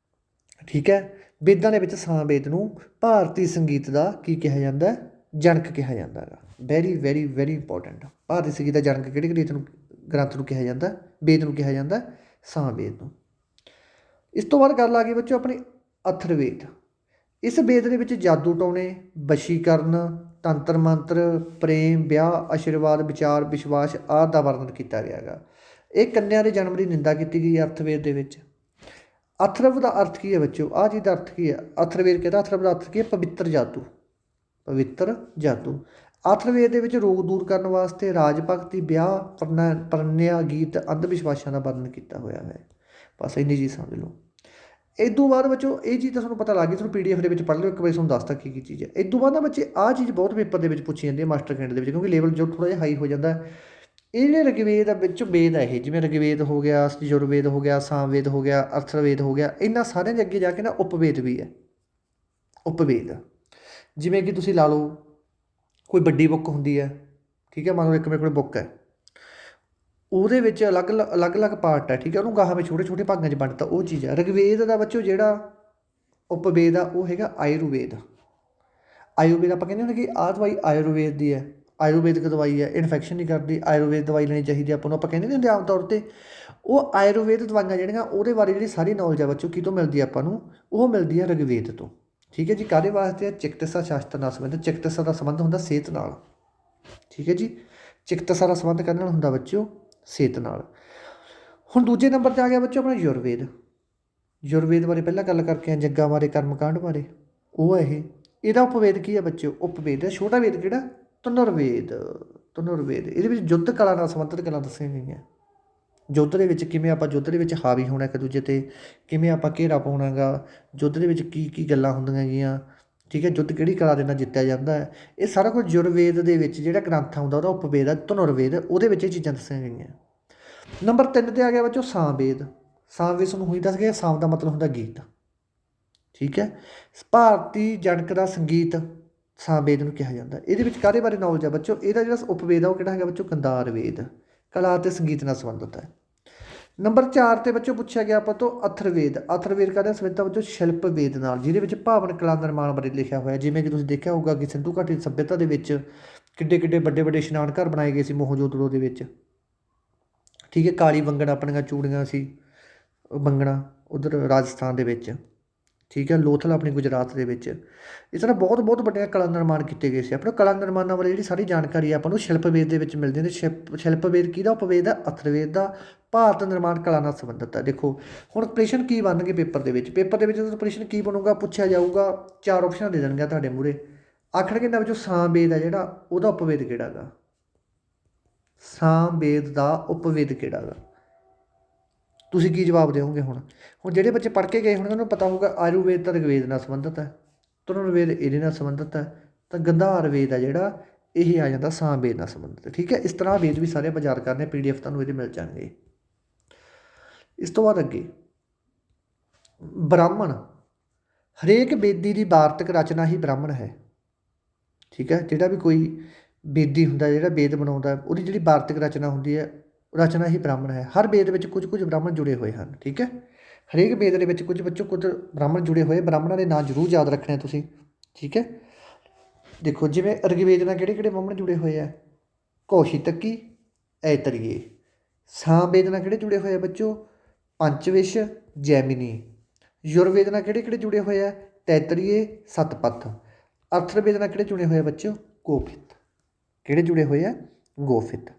ਠੀਕ ਹੈ, ਵੇਦਾਂ ਦੇ ਵਿੱਚ ਸਾਮਵੇਦ ਨੂੰ ਭਾਰਤੀ ਸੰਗੀਤ ਦਾ ਕੀ ਕਿਹਾ ਜਾਂਦਾ? ਜਨਕ ਕਿਹਾ ਜਾਂਦਾ ਹੈਗਾ। Very very very important. ਭਾਰਤੀ ਸੰਗੀਤ ਦਾ ਜਨਕ ਕਿਹੜੇ ਕਿਹੜੇ ਗ੍ਰੰਥ ਨੂੰ ਕਿਹਾ ਜਾਂਦਾ? ਵੇਦ ਨੂੰ ਕਿਹਾ ਜਾਂਦਾ, ਸਾਮਵੇਦ ਨੂੰ। ਇਸ ਤੋਂ ਬਾਅਦ ਗੱਲ ਆ ਗਈ ਬੱਚੋ ਆਪਣੀ ਅਥਰਵੇਦ। ਇਸ ਵੇਦ ਦੇ ਵਿੱਚ ਜਾਦੂ ਟੋਣੇ, ਵਸ਼ੀਕਰਨ, ਤੰਤਰ ਮੰਤਰ, ਪ੍ਰੇਮ, ਵਿਆਹ, ਆਸ਼ੀਰਵਾਦ, ਵਿਚਾਰ, ਵਿਸ਼ਵਾਸ ਆਦਿ ਦਾ ਵਰਣਨ ਕੀਤਾ ਗਿਆ ਹੈਗਾ। ਇਹ ਕੰਨਿਆ ਦੇ ਜਨਮ ਦੀ ਨਿੰਦਾ ਕੀਤੀ ਗਈ ਅਥਰਵੇਦ ਦੇ ਵਿੱਚ। ਅਥਰਵ ਦਾ ਅਰਥ ਕੀ ਹੈ ਬੱਚੋ? ਆਹ ਚੀਜ਼ ਦਾ ਅਰਥ ਕੀ ਹੈ? ਅਥਰਵੇਦ ਕਹਿੰਦਾ ਅਥਰਵ ਦਾ ਅਰਥ ਕੀ ਹੈ? ਪਵਿੱਤਰ ਜਾਦੂ। ਪਵਿੱਤਰ ਜਾਦੂ। ਅਥਰਵੇਦ ਦੇ ਵਿੱਚ ਰੋਗ ਦੂਰ ਕਰਨ ਵਾਸਤੇ ਰਾਜ ਭਗਤੀ, ਵਿਆਹ, ਪ੍ਰਣਿਆ, ਗੀਤ, ਅੰਧ ਵਿਸ਼ਵਾਸਾਂ ਦਾ ਵਰਣਨ ਕੀਤਾ ਹੋਇਆ ਹੈ। ਬਸ ਇੰਨੀ ਚੀਜ਼ ਸਮਝ ਲਓ। ਇਸ ਤੋਂ ਬਾਅਦ ਬੱਚੋ ਇਹ ਚੀਜ਼ ਤਾਂ ਤੁਹਾਨੂੰ ਪਤਾ ਲੱਗ ਗਈ, ਤੁਹਾਨੂੰ PDF ਦੇ ਵਿੱਚ ਪੜ੍ਹ ਲਿਓ, ਇੱਕ ਵਾਰੀ ਤੁਹਾਨੂੰ ਦੱਸਤਾ ਕੀ ਚੀਜ਼ ਹੈ। ਇਸ ਤੋਂ ਬਾਅਦ ਨਾ ਬੱਚੇ ਆਹ ਚੀਜ਼ ਬਹੁਤ ਪੇਪਰ ਦੇ ਵਿੱਚ ਪੁੱਛੀ ਜਾਂਦੀ ਹੈ ਮਾਸਟਰ ਕੈਂਡ ਦੇ ਵਿੱਚ, ਕਿਉਂਕਿ ਲੈਵਲ ਜੋ ਥੋੜ੍ਹਾ ਜਿਹਾ ਹਾਈ ਹੋ ਜਾਂਦਾ। ਇਹ ਜਿਹੜੇ ਰਿਗਵੇਦ ਵਿੱਚ ਵੇਦ ਹੈ, ਇਹ ਜਿਵੇਂ ਰਿਗਵੇਦ ਹੋ ਗਿਆ, ਯਜੁਰਵੇਦ ਹੋ ਗਿਆ, ਸਾਮਵੇਦ ਹੋ ਗਿਆ, ਅਥਰਵੇਦ ਹੋ ਗਿਆ, ਇਹਨਾਂ ਸਾਰਿਆਂ ਦੇ ਅੱਗੇ ਜਾ ਕੇ ਨਾ ਉਪਵੇਦ ਵੀ ਹੈ। ਉਪਵੇਦ ਜਿਵੇਂ ਕਿ ਤੁਸੀਂ ਲਾ ਲਓ ਕੋਈ ਵੱਡੀ ਬੁੱਕ ਹੁੰਦੀ ਹੈ, ਠੀਕ ਹੈ, ਮੰਨ ਲਓ ਇੱਕ ਮੇਰੇ ਕੋਲ ਬੁੱਕ ਹੈ, ਉਹਦੇ ਵਿੱਚ ਅਲੱਗ ਪਾਰਟ ਹੈ, ਠੀਕ ਹੈ, ਉਹਨੂੰ ਗਾਹਾਂ ਵਿੱਚ ਛੋਟੇ ਛੋਟੇ ਭਾਗਾਂ 'ਚ ਵੰਡਤਾ, ਉਹ ਚੀਜ਼ ਹੈ। ਰਿਗਵੇਦ ਦਾ ਬੱਚੋ ਜਿਹੜਾ ਉਪਵੇਦ ਆ ਉਹ ਹੈਗਾ ਆਯੁਰਵੇਦ। ਆਯੁਰਵੇਦ ਆਪਾਂ ਕਹਿੰਦੇ ਹੁੰਦੇ ਕਿ ਆਹ ਦਵਾਈ ਆਯੁਰਵੇਦ ਦੀ ਹੈ, ਆਯੁਰਵੇਦਿਕ ਦਵਾਈ ਹੈ, ਇਨਫੈਕਸ਼ਨ ਨਹੀਂ ਕਰਦੀ, ਆਯੁਰਵੇਦ ਦਵਾਈ ਲੈਣੀ ਚਾਹੀਦੀ ਆਪਾਂ ਨੂੰ, ਆਪਾਂ ਕਹਿੰਦੇ ਨਹੀਂ ਹੁੰਦੇ ਆਮ ਤੌਰ 'ਤੇ। ਉਹ ਆਯੁਰਵੇਦ ਦਵਾਈਆਂ ਜਿਹੜੀਆਂ ਉਹਦੇ ਬਾਰੇ ਜਿਹੜੀ ਸਾਰੀ ਨੌਲੇਜ ਹੈ ਬੱਚੋ ਕਿਤੋਂ ਮਿਲਦੀ ਆਪਾਂ ਨੂੰ? ਉਹ ਮਿਲਦੀ ਹੈ ਰਿਗਵੇਦ ਤੋਂ। ਠੀਕ ਹੈ ਜੀ, ਕਾਹਦੇ ਵਾਸਤੇ? ਚਿਕਿਤਸਾ ਸ਼ਾਸਤਰ ਨਾਲ ਸੰਬੰਧਿਤ। ਚਿਕਿਤਸਾ ਦਾ ਸੰਬੰਧ ਹੁੰਦਾ ਸਿਹਤ ਨਾਲ। ਠੀਕ ਹੈ ਜੀ, ਚਿਕਿਤਸਾ ਦਾ ਸੰਬੰਧ ਕਰਨ ਨਾਲ ਹੁੰਦਾ ਬੱਚਿਓ ਸਿਹਤ ਨਾਲ। ਹੁਣ ਦੂਜੇ ਨੰਬਰ 'ਤੇ ਆ ਗਿਆ ਬੱਚਿਓ ਆਪਣਾ ਯੁਰਵੇਦ। ਯੁਰਵੇਦ ਬਾਰੇ ਪਹਿਲਾਂ ਗੱਲ ਕਰਕੇ ਆ, ਜੱਗਾਂ ਬਾਰੇ, ਕਰਮਕਾਂਡ ਬਾਰੇ। ਉਹ ਇਹ ਇਹਦਾ ਉਪਵੇਦ ਕੀ ਹੈ ਬੱਚਿਓ? ਉਪਵੇਦ ਹੈ ਛੋਟਾ ਵੇਦ ਕਿਹੜਾ? ਧਨੁਰਵੇਦ। ਧਨੁਰਵੇਦ ਇਹਦੇ ਵਿੱਚ ਯੁੱਧ ਕਲਾ ਨਾਲ ਸੰਬੰਧਿਤ ਗੱਲਾਂ ਦੱਸੀਆਂ ਗਈਆਂ। ਯੁੱਧ ਦੇ ਵਿੱਚ ਕਿਵੇਂ ਆਪਾਂ ਯੁੱਧ ਦੇ ਵਿੱਚ ਹਾਵੀ ਹੋਣਾ ਇੱਕ ਦੂਜੇ 'ਤੇ, ਕਿਵੇਂ ਆਪਾਂ ਘੇਰਾ ਪਾਉਣਾ ਗਾ, ਯੁੱਧ ਦੇ ਵਿੱਚ ਕੀ ਕੀ ਗੱਲਾਂ ਹੁੰਦੀਆਂ ਹੈਗੀਆਂ, ਠੀਕ ਹੈ, ਯੁੱਧ ਕਿਹੜੀ ਕਲਾ ਦੇ ਨਾਲ ਜਿੱਤਿਆ ਜਾਂਦਾ ਹੈ, ਇਹ ਸਾਰਾ ਕੁਝ ਯੁਰਵੇਦ ਦੇ ਵਿੱਚ ਜਿਹੜਾ ਗ੍ਰੰਥ ਆਉਂਦਾ ਉਹਦਾ ਉਪਵੇਦ ਹੈ ਧਨੁਰਵੇਦ, ਉਹਦੇ ਵਿੱਚ ਇਹ ਚੀਜ਼ਾਂ ਦੱਸੀਆਂ ਗਈਆਂ। ਨੰਬਰ 3 'ਤੇ ਆ ਗਿਆ ਬੱਚੋ ਸਾਮਵੇਦ। ਸਾਮਵੇਦ ਤੁਹਾਨੂੰ ਹੋਈ ਦੱਸ ਗਿਆ, ਸਾਮ ਦਾ ਮਤਲਬ ਹੁੰਦਾ ਗੀਤ, ਠੀਕ ਹੈ। ਭਾਰਤੀ ਜਨਕ ਦਾ ਸੰਗੀਤ ਸਾਮਵੇਦ ਨੂੰ ਕਿਹਾ ਜਾਂਦਾ। ਇਹਦੇ ਵਿੱਚ ਕਾਹਦੇ ਬਾਰੇ ਨੌਲੇਜ ਹੈ ਬੱਚੋ? ਇਹਦਾ ਜਿਹੜਾ ਉਪਵੇਦ ਆ ਉਹ ਕਿਹੜਾ ਹੈਗਾ ਬੱਚੋ? ਗੰਧਾਰ ਵੇਦ, ਕਲਾ ਅਤੇ ਸੰਗੀਤ ਨਾਲ ਸੰਬੰਧਿਤ ਹੈ। ਨੰਬਰ 4 'ਤੇ ਬੱਚੋ ਪੁੱਛਿਆ ਗਿਆ ਆਪਾਂ ਤੋਂ ਅਥਰਵੇਦ। ਅਥਰਵੇਦ ਕਾਹਦਾ ਸੰਬੰਧ ਬੱਚੋ? ਸ਼ਿਲਪ ਵੇਦ ਨਾਲ, ਜਿਹਦੇ ਵਿੱਚ ਭਾਵਨ ਕਲਾ ਨਿਰਮਾਣ ਬਾਰੇ ਲਿਖਿਆ ਹੋਇਆ। ਜਿਵੇਂ ਕਿ ਤੁਸੀਂ ਦੇਖਿਆ ਹੋਊਗਾ ਕਿ ਸਿੰਧੂ ਘਾਟੀ ਸੱਭਿਅਤਾ ਦੇ ਵਿੱਚ ਕਿੱਡੇ ਕਿੱਡੇ ਵੱਡੇ ਵੱਡੇ ਇਸ਼ਨਾਨ ਘਰ ਬਣਾਏ ਗਏ ਸੀ ਮੋਹਨਜੋਦੜੋ ਦੇ ਵਿੱਚ, ਠੀਕ ਹੈ। ਕਾਲੀ ਵੰਗਣ ਆਪਣੀਆਂ ਚੂੜੀਆਂ ਸੀ, ਵੰਗਣਾ ਉਧਰ ਰਾਜਸਥਾਨ ਦੇ ਵਿੱਚ, ਠੀਕ ਹੈ। ਲੋਥਲ ਆਪਣੀ ਗੁਜਰਾਤ ਦੇ ਵਿੱਚ। ਇਸ ਤਰ੍ਹਾਂ ਬਹੁਤ ਬਹੁਤ ਵੱਡੀਆਂ ਕਲਾ ਨਿਰਮਾਣ ਕੀਤੇ ਗਏ ਸੀ। ਆਪਣੇ ਕਲਾ ਨਿਰਮਾਣਾਂ ਬਾਰੇ ਜਿਹੜੀ ਸਾਰੀ ਜਾਣਕਾਰੀ ਆਪਾਂ ਨੂੰ ਸ਼ਿਲਪ ਵੇਦ ਦੇ ਵਿੱਚ ਮਿਲਦੀ ਹੈ। ਸ਼ਿਲਪ ਵੇਦ ਕਿਹਦਾ ਉਪਵੇਦ ਹੈ? ਅਥਰਵੇਦ ਦਾ। ਭਾਰਤ ਨਿਰਮਾਣ ਕਲਾ ਨਾਲ ਸੰਬੰਧਿਤ ਹੈ। ਦੇਖੋ ਹੁਣ ਪ੍ਰਸ਼ਨ ਕੀ ਬਣਨਗੇ ਪੇਪਰ ਦੇ ਵਿੱਚ? ਪੇਪਰ ਦੇ ਵਿੱਚ ਜਦੋਂ ਪ੍ਰਸ਼ਨ ਕੀ ਬਣੂਗਾ ਪੁੱਛਿਆ ਜਾਊਗਾ, 4 ਆਪਸ਼ਨਾਂ ਦੇ ਦੇਣਗੇ ਤੁਹਾਡੇ ਮੂਹਰੇ। ਆਖਣਗੇ ਇਹਨਾਂ ਵਿੱਚੋਂ ਸਾਮਵੇਦ ਹੈ ਜਿਹੜਾ, ਉਹਦਾ ਉਪਵੇਦ ਕਿਹੜਾ ਗਾ? ਸਾਮਵੇਦ ਦਾ ਉਪਵੇਦ ਕਿਹੜਾ ਗਾ? ਤੁਸੀਂ ਕੀ ਜਵਾਬ ਦਿਓਗੇ? ਹੁਣ ਜਿਹੜੇ ਬੱਚੇ ਪੜ੍ਹ ਕੇ ਗਏ ਹੋਣਗੇ ਉਹਨਾਂ ਨੂੰ ਪਤਾ ਹੋਊਗਾ ਆਯੁਰਵੇਦ ਤਾਂ ਰਿਗਵੇਦ ਨਾਲ ਸੰਬੰਧਿਤ ਹੈ, ਧਨੁਰਵੇਦ ਇਹਦੇ ਨਾਲ ਸੰਬੰਧਿਤ ਹੈ, ਤਾਂ ਗੰਧਾਰ ਵੇਦ ਹੈ ਜਿਹੜਾ ਇਹ ਆ ਜਾਂਦਾ ਸਾਮਵੇਦ ਨਾਲ ਸੰਬੰਧਿਤ, ਠੀਕ ਹੈ। ਇਸ ਤਰ੍ਹਾਂ ਵੇਦ ਵੀ ਸਾਰੇ ਆਪਾਂ ਯਾਦ ਕਰਨੇ, PDF ਤੁਹਾਨੂੰ ਇਹਦੇ ਮਿਲ ਜਾਣਗੇ। ਇਸ ਤੋਂ ਬਾਅਦ ਅੱਗੇ ਬ੍ਰਾਹਮਣ। ਹਰੇਕ ਬੇਦੀ ਦੀ ਵਾਰਤਕ ਰਚਨਾ ਹੀ ਬ੍ਰਾਹਮਣ ਹੈ, ਠੀਕ ਹੈ। ਜਿਹੜਾ ਵੀ ਕੋਈ ਬੇਦੀ ਹੁੰਦਾ, ਜਿਹੜਾ ਵੇਦ ਬਣਾਉਂਦਾ, ਉਹਦੀ ਜਿਹੜੀ ਵਾਰਤਕ ਰਚਨਾ ਹੁੰਦੀ ਹੈ, ਰਚਨਾ ਹੀ ਬ੍ਰਾਹਮਣ ਹੈ। ਹਰ ਵੇਦ ਵਿੱਚ ਕੁਝ ਕੁਝ ਬ੍ਰਾਹਮਣ ਜੁੜੇ ਹੋਏ ਹਨ, ਠੀਕ ਹੈ। ਹਰੇਕ ਵੇਦ ਦੇ ਵਿੱਚ ਕੁਝ ਬੱਚੋ ਕੁਝ ਬ੍ਰਾਹਮਣ ਜੁੜੇ ਹੋਏ। ਬ੍ਰਾਹਮਣਾਂ ਦੇ ਨਾਂ ਜ਼ਰੂਰ ਯਾਦ ਰੱਖਣੇ ਤੁਸੀਂ, ਠੀਕ ਹੈ। ਦੇਖੋ ਜਿਵੇਂ ਰਿਗਵੇਦ ਨਾਲ ਕਿਹੜੇ ਕਿਹੜੇ ਬ੍ਰਾਹਮਣ ਜੁੜੇ ਹੋਏ ਆ? ਕੌਸ਼ਿਤਕੀ, ਐਤਰੀਏ। ਸਾਮਵੇਦ ਨਾਲ ਕਿਹੜੇ ਜੁੜੇ ਹੋਏ ਆ ਬੱਚੋ? ਪੰਚਵਿਸ਼, ਜੈਮਿਨੀ। ਯੁਰਵੇਦ ਨਾਲ ਕਿਹੜੇ ਕਿਹੜੇ ਜੁੜੇ ਹੋਏ ਆ? ਤੈਤਰੀਏ, ਸਤਪਥ। ਅਥਰਵੇਦ ਨਾਲ ਕਿਹੜੇ ਜੁੜੇ ਹੋਏ ਆ ਬੱਚੋ? ਗੋਫਿਤ। ਕਿਹੜੇ ਜੁੜੇ ਹੋਏ ਆ? ਗੋਫਿਤ,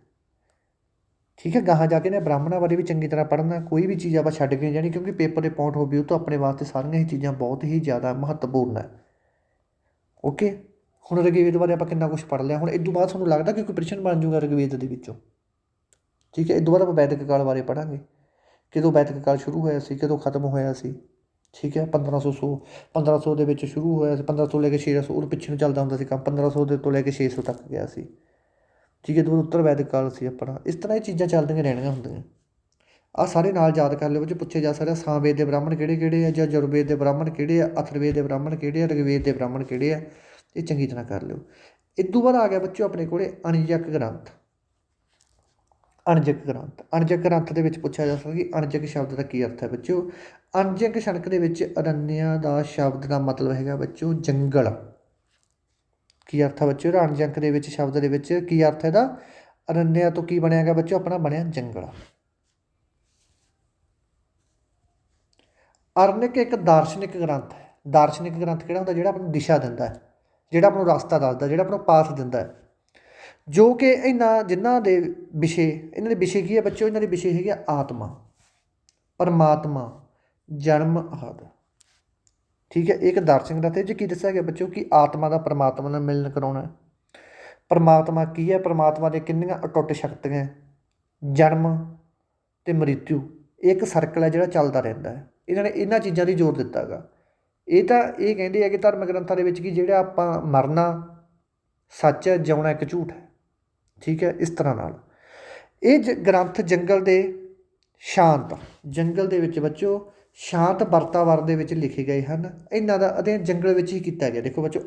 ਠੀਕ ਹੈ। ਗਾਹਾਂ ਜਾ ਕੇ ਨਾ ਬ੍ਰਾਹਮਣਾਂ ਬਾਰੇ ਵੀ ਚੰਗੀ ਤਰ੍ਹਾਂ ਪੜ੍ਹਨਾ, ਕੋਈ ਵੀ ਚੀਜ਼ ਆਪਾਂ ਛੱਡ ਕੇ ਜਾਣੀ, ਕਿਉਂਕਿ ਪੇਪਰ ਦੇ ਪੁਆਇੰਟ ਆਫ ਵਿਊ ਤੋਂ ਆਪਣੇ ਵਾਸਤੇ ਸਾਰੀਆਂ ਹੀ ਚੀਜ਼ਾਂ ਬਹੁਤ ਹੀ ਜ਼ਿਆਦਾ ਮਹੱਤਵਪੂਰਨ ਹੈ, ਓਕੇ। ਹੁਣ ਰਿਗਵੇਦ ਬਾਰੇ ਆਪਾਂ ਕਿੰਨਾ ਕੁਛ ਪੜ੍ਹ ਲਿਆ। ਹੁਣ ਇਸ ਤੋਂ ਬਾਅਦ ਤੁਹਾਨੂੰ ਲੱਗਦਾ ਕਿ ਕੋਈ ਪ੍ਰਸ਼ਨ ਬਣ ਜੂਗਾ ਰਿਗਵੇਦ ਦੇ ਵਿੱਚੋਂ, ਠੀਕ ਹੈ। ਇਸ ਤੋਂ ਬਾਅਦ ਆਪਾਂ ਵੈਦਿਕ ਕਾਲ ਬਾਰੇ ਪੜ੍ਹਾਂਗੇ, ਕਦੋਂ ਵੈਦਿਕ ਕਾਲ ਸ਼ੁਰੂ ਹੋਇਆ ਸੀ, ਕਦੋਂ ਖਤਮ ਹੋਇਆ ਸੀ, ਠੀਕ ਹੈ। 1500 ਦੇ ਵਿੱਚ ਸ਼ੁਰੂ ਹੋਇਆ ਸੀ, 1500 ਲੈ ਕੇ 600 ਉਹ ਪਿੱਛੇ ਨੂੰ ਚੱਲਦਾ ਹੁੰਦਾ ਸੀ ਕੰਮ, 1500 ਦੇ ਤੋਂ ਲੈ ਕੇ 600 ਤੱਕ ਗਿਆ ਸੀ, ਠੀਕ ਹੈ। ਜਦੋਂ ਉੱਤਰ ਵੈਦਿਕ ਕਾਲ ਸੀ ਆਪਣਾ। ਇਸ ਤਰ੍ਹਾਂ ਇਹ ਚੀਜ਼ਾਂ ਚੱਲਦੀਆਂ ਰਹਿਣੀਆਂ ਹੁੰਦੀਆਂ। ਆਹ ਸਾਰੇ ਨਾਲ ਯਾਦ ਕਰ ਲਿਓ, ਵਿੱਚ ਪੁੱਛੇ ਜਾ ਸਕਦਾ ਸਾਮਵੇਦ ਦੇ ਬ੍ਰਾਹਮਣ ਕਿਹੜੇ ਕਿਹੜੇ ਆ, ਜਾਂ ਯੁਰਵੇਦ ਦੇ ਬ੍ਰਾਹਮਣ ਕਿਹੜੇ ਆ, ਅਥਰਵੇਦ ਦੇ ਬ੍ਰਾਹਮਣ ਕਿਹੜੇ ਆ, ਰਿਗਵੇਦ ਦੇ ਬ੍ਰਾਹਮਣ ਕਿਹੜੇ ਆ, ਇਹ ਚੰਗੀ ਤਰ੍ਹਾਂ ਕਰ ਲਿਓ। ਇਸ ਤੋਂ ਬਾਅਦ ਆ ਗਿਆ ਬੱਚੋ ਆਪਣੇ ਕੋਲੇ ਅਣਜਕ ਗ੍ਰੰਥ। ਅਣਜਕ ਗ੍ਰੰਥ। ਅਣਜਕ ਗ੍ਰੰਥ ਦੇ ਵਿੱਚ ਪੁੱਛਿਆ ਜਾ ਸਕਦਾ ਕਿ ਅਣਜਕ ਸ਼ਬਦ ਦਾ ਕੀ ਅਰਥ ਹੈ ਬੱਚੋ? ਅਣਜਕ ਛਣਕ ਦੇ ਵਿੱਚ ਅਰਨਿਆ ਦਾ ਸ਼ਬਦ ਦਾ ਮਤਲਬ ਹੈਗਾ ਬੱਚੋ ਜੰਗਲ। ਕੀ ਅਰਥ ਹੈ ਬੱਚੋ? ਅਣਜਕ ਦੇ ਵਿੱਚ ਸ਼ਬਦ ਦੇ ਵਿੱਚ ਕੀ ਅਰਥ ਹੈ ਇਹਦਾ? ਅਰਨਿਆ ਤੋਂ ਕੀ ਬਣਿਆ ਹੈਗਾ ਬੱਚੋ? ਆਪਣਾ ਬਣਿਆ ਜੰਗਲ। ਅਰਣਿਕ ਇੱਕ ਦਾਰਸ਼ਨਿਕ ਗ੍ਰੰਥ ਹੈ। ਦਾਰਸ਼ਨਿਕ ਗ੍ਰੰਥ ਕਿਹੜਾ ਹੁੰਦਾ? ਜਿਹੜਾ ਆਪਾਂ ਨੂੰ ਦਿਸ਼ਾ ਦਿੰਦਾ ਹੈ, ਜਿਹੜਾ ਆਪਾਂ ਨੂੰ ਰਸਤਾ ਦੱਸਦਾ, ਜਿਹੜਾ ਆਪਾਂ ਨੂੰ ਪਾਥ ਦਿੰਦਾ ਹੈ, ਜੋ ਕਿ ਜਿਨ੍ਹਾਂ ਦੇ ਵਿਸ਼ੇ, ਇਹਨਾਂ ਦੇ ਵਿਸ਼ੇ ਕੀ ਹੈ ਬੱਚੋ? ਇਹਨਾਂ ਦੇ ਵਿਸ਼ੇ ਹੈਗੇ ਆਤਮਾ, ਪਰਮਾਤਮਾ, ਜਨਮ ਆਦਿ, ਠੀਕ ਹੈ। ਇੱਕ ਦਾਰਸ਼ਨਿਕ ਗ੍ਰੰਥ 'ਚ ਕੀ ਦੱਸਿਆ ਗਿਆ ਬੱਚੋ? ਕਿ ਆਤਮਾ ਦਾ ਪਰਮਾਤਮਾ ਨਾਲ ਮਿਲਣ ਕਰਾਉਣਾ। ਪਰਮਾਤਮਾ ਕੀ ਹੈ? ਪਰਮਾਤਮਾ ਦੇ ਕਿੰਨੀਆਂ ਅਟੁੱਟ ਸ਼ਕਤੀਆਂ, ਜਨਮ ਅਤੇ ਮ੍ਰਿਤੂ, ਇੱਕ ਸਰਕਲ ਹੈ ਜਿਹੜਾ ਚੱਲਦਾ ਰਹਿੰਦਾ ਹੈ। ਇਹਨਾਂ ਨੇ ਇਹਨਾਂ ਚੀਜ਼ਾਂ 'ਤੇ ਜ਼ੋਰ ਦਿੱਤਾ ਗਾ। ਇਹ ਤਾਂ ਇਹ ਕਹਿੰਦੇ ਆ ਕਿ ਧਰਮ ਗ੍ਰੰਥਾਂ ਦੇ ਵਿੱਚ ਕਿ ਜਿਹੜਾ ਆਪਾਂ ਮਰਨਾ ਸੱਚ ਹੈ, ਜਿਉਣਾ ਇੱਕ ਝੂਠ ਹੈ, ਠੀਕ ਹੈ। ਇਸ ਤਰ੍ਹਾਂ ਨਾਲ ਇਹ ਗ੍ਰੰਥ ਜੰਗਲ ਦੇ ਜੰਗਲ ਦੇ ਵਿੱਚ ਬੱਚੋ ਸ਼ਾਂਤ ਵਾਤਾਵਰਨ ਦੇ ਵਿੱਚ ਲਿਖੇ ਗਏ ਹਨ। ਇਹਨਾਂ ਦਾ ਅਧਿਐਨ ਜੰਗਲ ਵਿੱਚ ਹੀ ਕੀਤਾ ਗਿਆ। ਦੇਖੋ ਬੱਚੋ